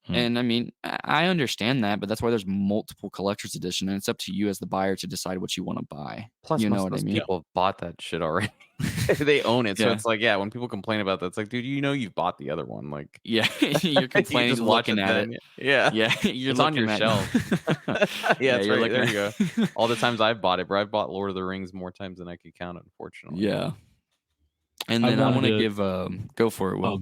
And I mean, I understand that, but that's why there's multiple collector's edition, and it's up to you as the buyer to decide what you want to buy. Plus, you know most what of those I mean? people have bought that shit already. They own it, so it's like, when people complain about that, it's like, dude, you know, you've bought the other one. Like, you're complaining, just looking at it. Yeah, you're it's on your shelf. You're right. There you go. go. All the times I've bought it, bro. I've bought Lord of the Rings more times than I could count, unfortunately. Yeah. And then I want to give go for it, Will.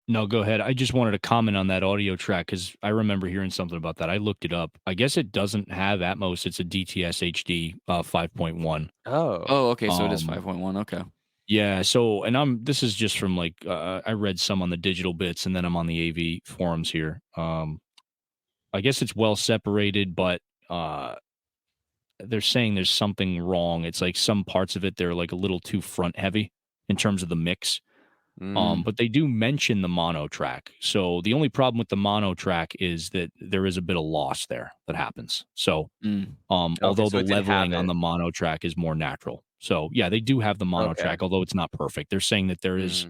No, go ahead. I just wanted to comment on that audio track because I remember hearing something about that. I looked it up. I guess it doesn't have Atmos. It's a DTS HD 5.1. Oh, okay. So it is 5.1. Okay. Yeah. So, and this is just from like, I read some on the digital bits and then I'm on the AV forums here. I guess it's well separated, but they're saying there's something wrong. It's like some parts of it, they're like a little too front heavy in terms of the mix. But they do mention the mono track. So the only problem with the mono track is that there is a bit of loss there that happens. So although the leveling on the mono track is more natural. So yeah, they do have the mono track, although it's not perfect. They're saying that there's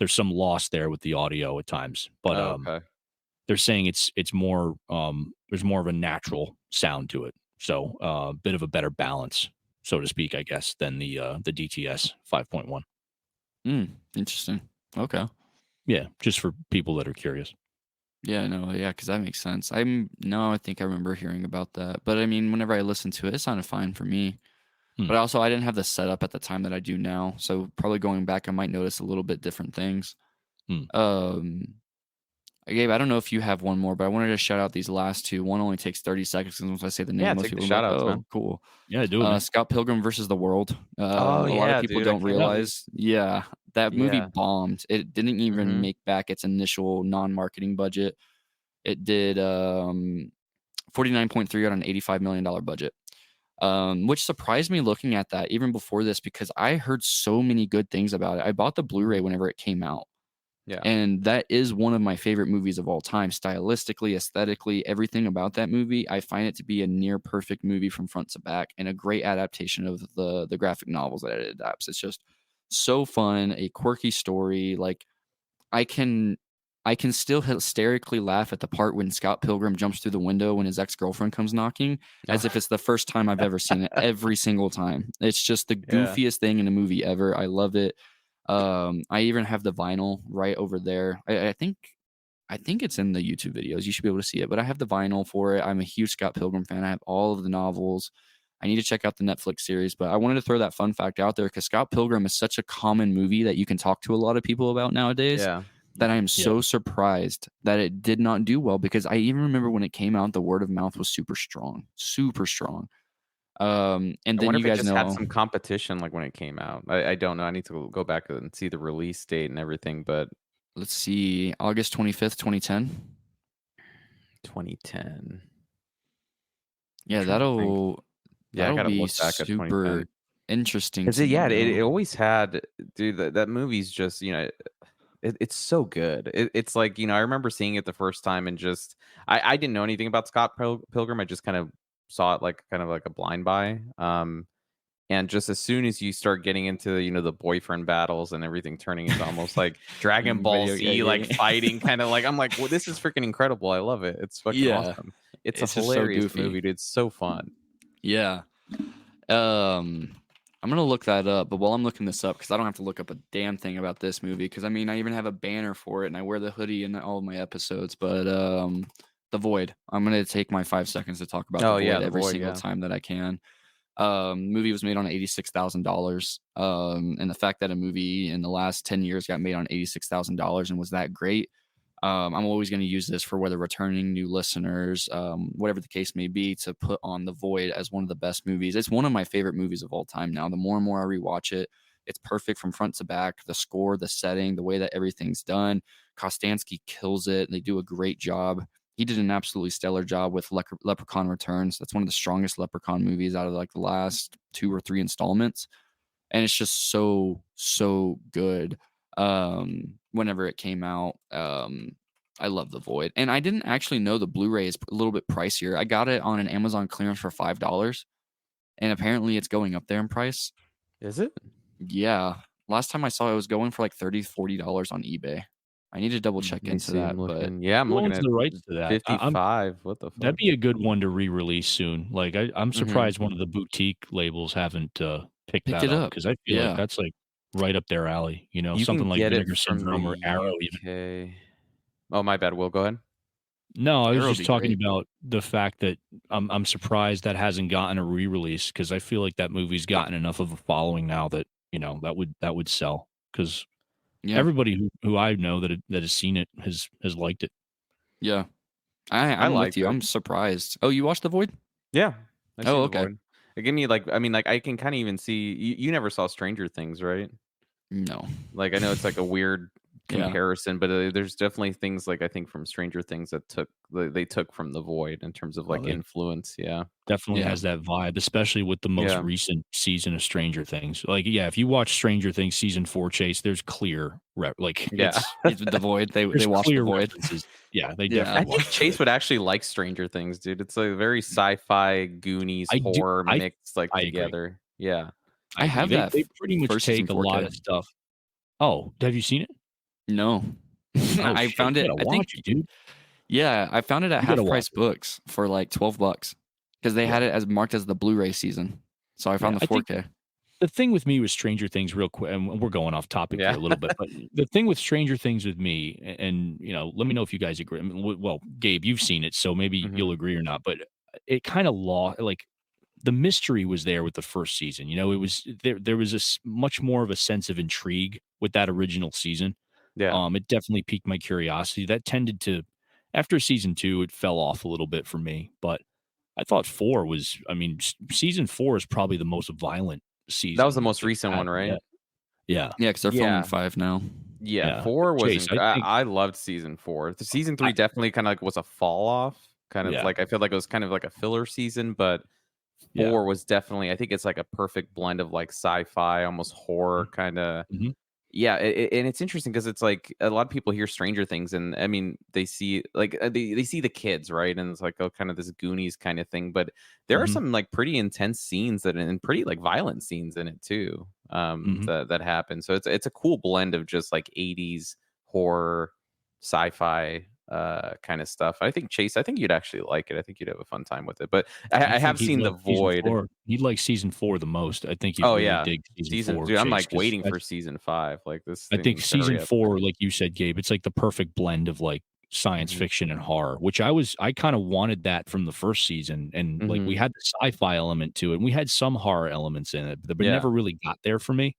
some loss there with the audio at times. But they're saying it's more there's more of a natural sound to it. So a bit of a better balance, so to speak, I guess, than the DTS 5.1. Interesting. Okay. Yeah, just for people that are curious. Yeah, no, yeah, because that makes sense. I think I remember hearing about that. But I mean, whenever I listened to it, it sounded fine for me. But also, I didn't have the setup at the time that I do now. So probably going back, I might notice a little bit different things. Gabe, I don't know if you have one more, but I wanted to shout out these last two. One only takes 30 seconds, and once I say the name, most people shout like, outs, oh, man. cool. Yeah, do it. Scott Pilgrim versus the World. A lot of people don't realize. Yeah, that movie bombed. It didn't even make back its initial non-marketing budget. It did 49.3 on an $85 million budget, which surprised me looking at that even before this because I heard so many good things about it. I bought the Blu-ray whenever it came out. Yeah. And that is one of my favorite movies of all time. Stylistically, aesthetically, everything about that movie, I find it to be a near perfect movie from front to back and a great adaptation of the graphic novels that it adapts. It's just so fun, a quirky story. Like I can still hysterically laugh at the part when Scott Pilgrim jumps through the window when his ex-girlfriend comes knocking, as if it's the first time I've ever seen it every single time. It's just the goofiest thing in a movie ever. I love it. I even have the vinyl right over there. I think it's in the YouTube videos. You should be able to see it, but I have the vinyl for it. I'm a huge Scott Pilgrim fan. I have all of the novels. I need to check out the Netflix series, but I wanted to throw that fun fact out there because Scott Pilgrim is such a common movie that you can talk to a lot of people about nowadays. Yeah. That I am so surprised that it did not do well because I even remember when it came out, the word of mouth was super strong. And then you guys had some competition like when it came out. I don't know. I need to go back and see the release date and everything, but let's see, August 25th, 2010. 2010. Yeah, Trying to think. that'll Yeah, I that'll gotta be look back at 2010. super interesting Because to it know. always had, dude. That movie's just it's so good. It's like I remember seeing it the first time and just I didn't know anything about Scott Pilgrim. I just kind of saw it like kind of like a blind buy. And just as soon as you start getting into the boyfriend battles and everything turning into almost like Dragon Ball Video Z, like game. fighting, kind of like I'm like, well, this is freaking incredible. I love it. It's fucking Yeah, awesome. It's a it's just so hilarious goofy. movie, dude. It's so fun. Yeah. I'm gonna look that up, but while I'm looking this up, because I don't have to look up a damn thing about this movie, because I mean I even have a banner for it and I wear the hoodie in all of my episodes. But The Void. I'm gonna take my 5 seconds to talk about The Void The every Void, single time that I can. Movie was made on $86,000. And the fact that a movie in the last 10 years got made on $86,000 and was that great. I'm always going to use this for whether returning new listeners, whatever the case may be, to put on The Void as one of the best movies. It's one of my favorite movies of all time now. The more and more I rewatch it, it's perfect from front to back. The score, the setting, the way that everything's done. Kostansky kills it. They do a great job. He did an absolutely stellar job with Leprechaun Returns. That's one of the strongest Leprechaun movies out of like the last 2 or 3 installments. And it's just so good. Whenever it came out, I love The Void. And I didn't actually know the Blu-ray is a little bit pricier. I got it on an Amazon clearance for $5, and apparently it's going up there in price. Is it? Yeah. Last time I saw it was going for like $30-$40 on eBay. I need to double check into that. But yeah, I'm Who looking owns at the rights to that? 55. What the fuck? That'd be a good one to re-release soon. Like I'm Mhm. surprised one of the boutique labels haven't picked Picked that it up, up. because I feel Yeah. like that's like right up their alley. You Something can like get it Vinegar from Syndrome or the Arrow even. UK. Oh, my bad. Will, go ahead. No, I was Arrow would just be talking great. about the fact that I'm surprised that hasn't gotten a re-release, because I feel like that movie's gotten enough of a following now that that would sell, because Yeah. everybody who I know that has seen it has liked it. Yeah. I'm with liked you. it. I'm surprised. Oh, you watched The Void? Yeah. I've seen Oh, The okay. Void. It gave me I can kind of even see you never saw Stranger Things, right? No. Like I know it's like a weird Yeah. comparison, but there's definitely things like I think from Stranger Things that they took from The Void in terms of like they- influence. Yeah. Definitely Yeah. has that vibe, especially with the most Yeah. recent season of Stranger Things. Like, yeah, if you watch Stranger Things season 4, Chase, there's clear Yeah. It's The Void. They there's watched The clear Void. references. Yeah, they Yeah. I definitely think watched Chase it. would actually like Stranger Things, dude. It's a very sci-fi, Goonies, I do- horror I- mixed like I agree. together. Yeah. I have agree. that They pretty much first season take a lot 4K. of stuff. Oh, have you seen it? No. Oh, I shit, found you it. gotta I think watch it, dude. yeah, I found it at You Half gotta Price watch it. Books for like $12 because they had it as marked as the Blu-ray season. So I found Yeah, the I think 4K. the thing with me with Stranger Things, real quick, and we're going off topic Yeah. here a little bit, but the thing with Stranger Things with me, and let me know if you guys agree. I mean, well, Gabe, you've seen it, so maybe Mhm. you'll agree or not. But it kind of like the mystery was there with the first season. It was there was much more of a sense of intrigue with that original season. Yeah. It definitely piqued my curiosity. That tended to, after season 2, it fell off a little bit for me. But I thought 4 was, I mean, season 4 is probably the most violent season. That was the most recent one, had right? yet. Yeah. Yeah, because they're Yeah. filming 5 now. Yeah, Yeah. 4 was Chase, I think- I loved season 4. The season 3 definitely kind of like was a fall off. Kind of Yeah. like I feel like it was kind of like a filler season, but 4 Yeah. was definitely I think it's like a perfect blend of like sci-fi, almost horror kind of. Mhm. Yeah, and it's interesting because it's like a lot of people hear Stranger Things, and I mean they see like they see the kids, right? And it's like kind of this Goonies kind of thing, but there are Mhm. some like pretty intense scenes and pretty like violent scenes in it too. Mhm. That happen. So it's a cool blend of just like 80s horror, sci-fi kind of stuff. I think Chase, I think you'd actually like it. I think you'd have a fun time with it. But I think have he'd seen The like season Void. 4. He'd like season 4 the most. I think he'd Oh really yeah, dig season 4. dude, I'm Chase, like 'cause waiting for that's- season 5. Like this. I thing think needs to hurry season up. 4, like you said, Gabe, it's like the perfect blend of like science Mhm. fiction and horror, which I kind of wanted that from the first season. And like we Mhm. had the sci-fi element to it, and we had some horror elements in it, but Yeah. never really got there for me.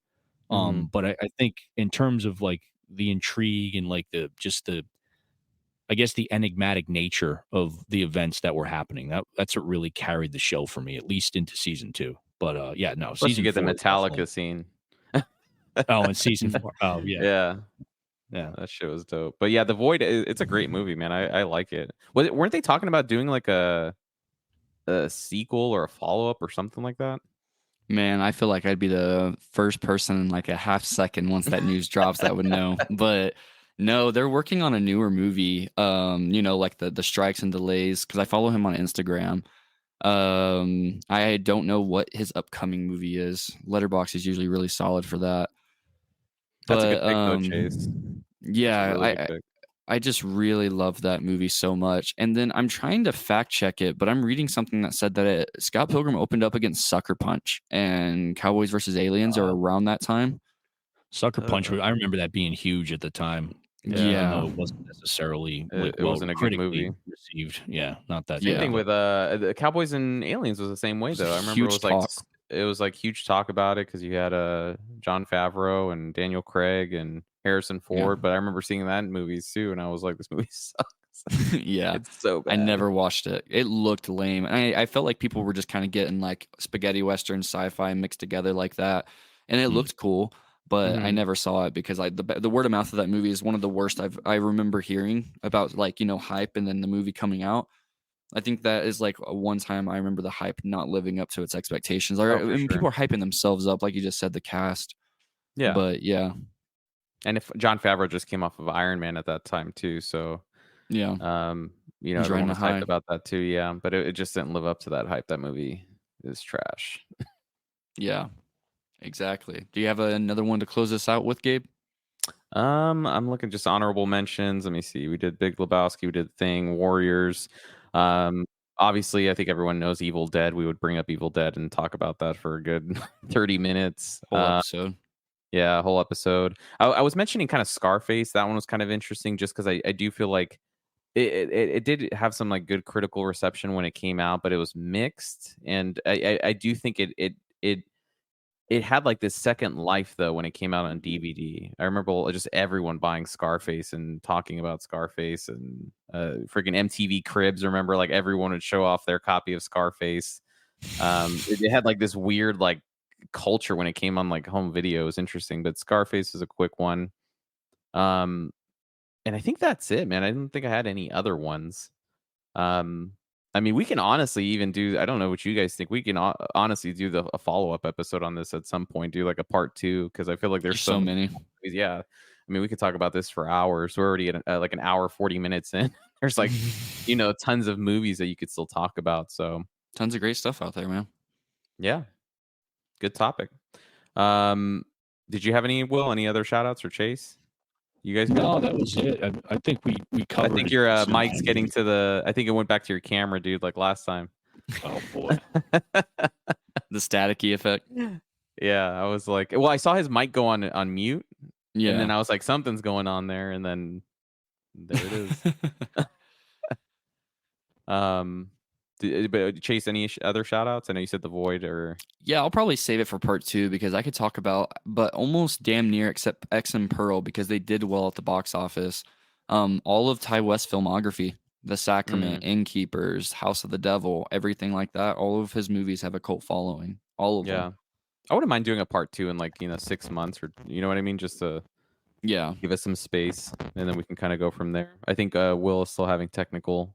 Mhm. But I think in terms of like the intrigue and like I guess the enigmatic nature of the events that were happening, that's what really carried the show for me, at least into season 2. But yeah, no, Plus, you season get the 4 is Metallica definitely- scene. Oh, and season 4. Oh, yeah. Yeah. Yeah. That shit was dope. But yeah, The Void, it's a great movie, man. I like it. Weren't they talking about doing like a sequel or a follow up or something like that? Man, I feel like I'd be the first person in like a half second once that news drops that would know. But no, they're working on a newer movie. Like the strikes and delays, because I follow him on Instagram. I don't know what his upcoming movie is. Letterbox is usually really solid for that. That's a good But pick though, Chase. yeah, That's a really good pick. I just really love that movie so much. And then I'm trying to fact check it, but I'm reading something that said that Scott Pilgrim opened up against Sucker Punch and Cowboys versus Aliens are around that time. Sucker Punch, I remember that being huge at the time. Yeah. Even though it wasn't necessarily It wasn't a good critically movie. received. Yeah, not that. Same Yeah. thing with the Cowboys and Aliens was the same way though. I remember Huge talk. it was like huge talk about it because you had John Favreau and Daniel Craig and Harrison Ford. But I remember seeing that in movies too, and I was like, this movie sucks. Yeah. It's so bad. I never watched it. It looked lame. I felt like people were just kind of getting like spaghetti western sci-fi mixed together like that. And it looked cool, but I Mhm. never saw it because the word of mouth of that movie is one of the worst I remember hearing about, like, hype and then the movie coming out. I think that is like one time I remember the hype not living up to its expectations. for People are hyping themselves up, like you just said, the cast. Yeah. But yeah, And if John Favreau just came off of Iron Man at that time too, so yeah. He's He's riding everyone a was high. hyped about that too, yeah. But it just didn't live up to that hype. That movie is trash. Yeah, exactly. Do you have another one to close this out with, Gabe? I'm looking just honorable mentions. Let me see. We did Big Lebowski, we did Thing, Warriors. Obviously, I think everyone knows Evil Dead. We would bring up Evil Dead and talk about that for a good 30 minutes. Whole episode. Yeah, whole episode. I was mentioning kind of Scarface. That one was kind of interesting just because I do feel like it did have some like good critical reception when it came out, but it was mixed. And I do think it had like this second life though when it came out on DVD. I remember just everyone buying Scarface and talking about Scarface and freaking MTV Cribs. Remember, like everyone would show off their copy of Scarface. It had like this weird like culture when it came on like home video. It was interesting, but Scarface is a quick one. And I think that's it, man. I didn't think I had any other ones. I mean, we can honestly even do. I don't know what you guys think. We can honestly do a follow-up episode on this at some point. Do like a part 2 because I feel like there's so many. Yeah, I mean, we could talk about this for hours. We're already at like an hour 40 minutes in. There's like tons of movies that you could still talk about. So Tons of great stuff out there, man. yeah, good topic. Did you have any other shout outs or Chase? You guys? No, that was it. I think we covered. I think it. your So, mic's getting to the. I think it went back to your camera, dude. Like last time. Oh boy. The staticky effect. Yeah, I was like, well, I saw his mic go on mute, Yeah. and then I was like, something's going on there, and then there it is. But Chase, any other shout outs? I know you said The Void or Yeah, I'll probably save it for part 2 because I could talk about, but almost damn near except X and Pearl because they did well at the box office. All of Ty West's filmography, The Sacrament, Innkeepers, House of the Devil, everything like that. All of his movies have a cult following. All of them. I wouldn't mind doing a part 2 in like 6 months or you know what I mean, just to give us some space, and then we can kind of go from there. I think Will is still having technical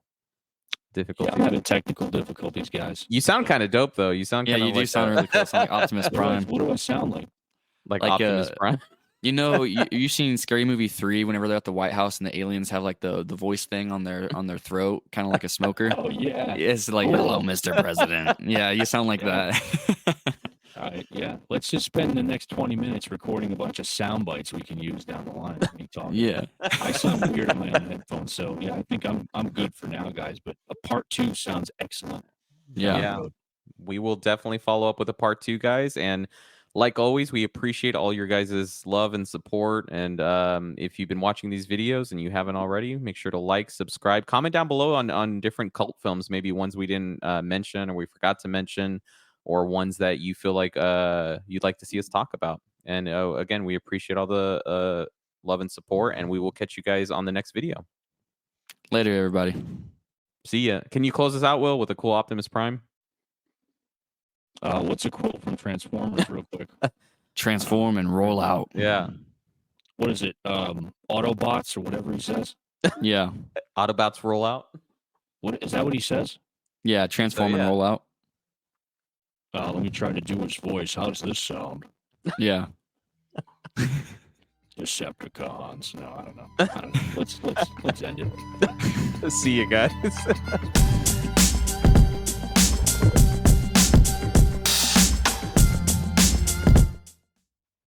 difficulties. Yeah, I'm having technical difficulties, guys. You sound kind of dope though. You sound Yeah, you do sound really cool. Sound like Optimus Prime. What do I sound like? Like Optimus Prime. You seen Scary Movie 3 whenever they're at the White House and the aliens have like the voice thing on their throat, kind of like a smoker. Oh yeah. It's like, hello, Mr. President. Yeah, you sound like that. All right, yeah. Let's just spend the next 20 minutes recording a bunch of sound bites we can use down the line. Me talking. Yeah. I sound weird on my own headphones, so yeah, I think I'm good for now, guys. But a part 2 sounds excellent. Yeah. We will definitely follow up with a part 2, guys. And like always, we appreciate all your guys' love and support. And if you've been watching these videos and you haven't already, make sure to like, subscribe, comment down below on different cult films, maybe ones we didn't mention or we forgot to mention, or ones that you feel like you'd like to see us talk about. And again, we appreciate all the love and support, and we will catch you guys on the next video. Later, everybody. See ya. Can you close us out, Will, with a cool Optimus Prime? What's a quote from Transformers, real quick? Transform and roll out. Yeah. what is it? Autobots or whatever he says. Yeah. Autobots roll out. What is that? What he says? Yeah. Transform yeah. and roll out. Let me try to do his voice. How does this sound? Yeah. Decepticons. No, I don't know. Let's end it. See you guys.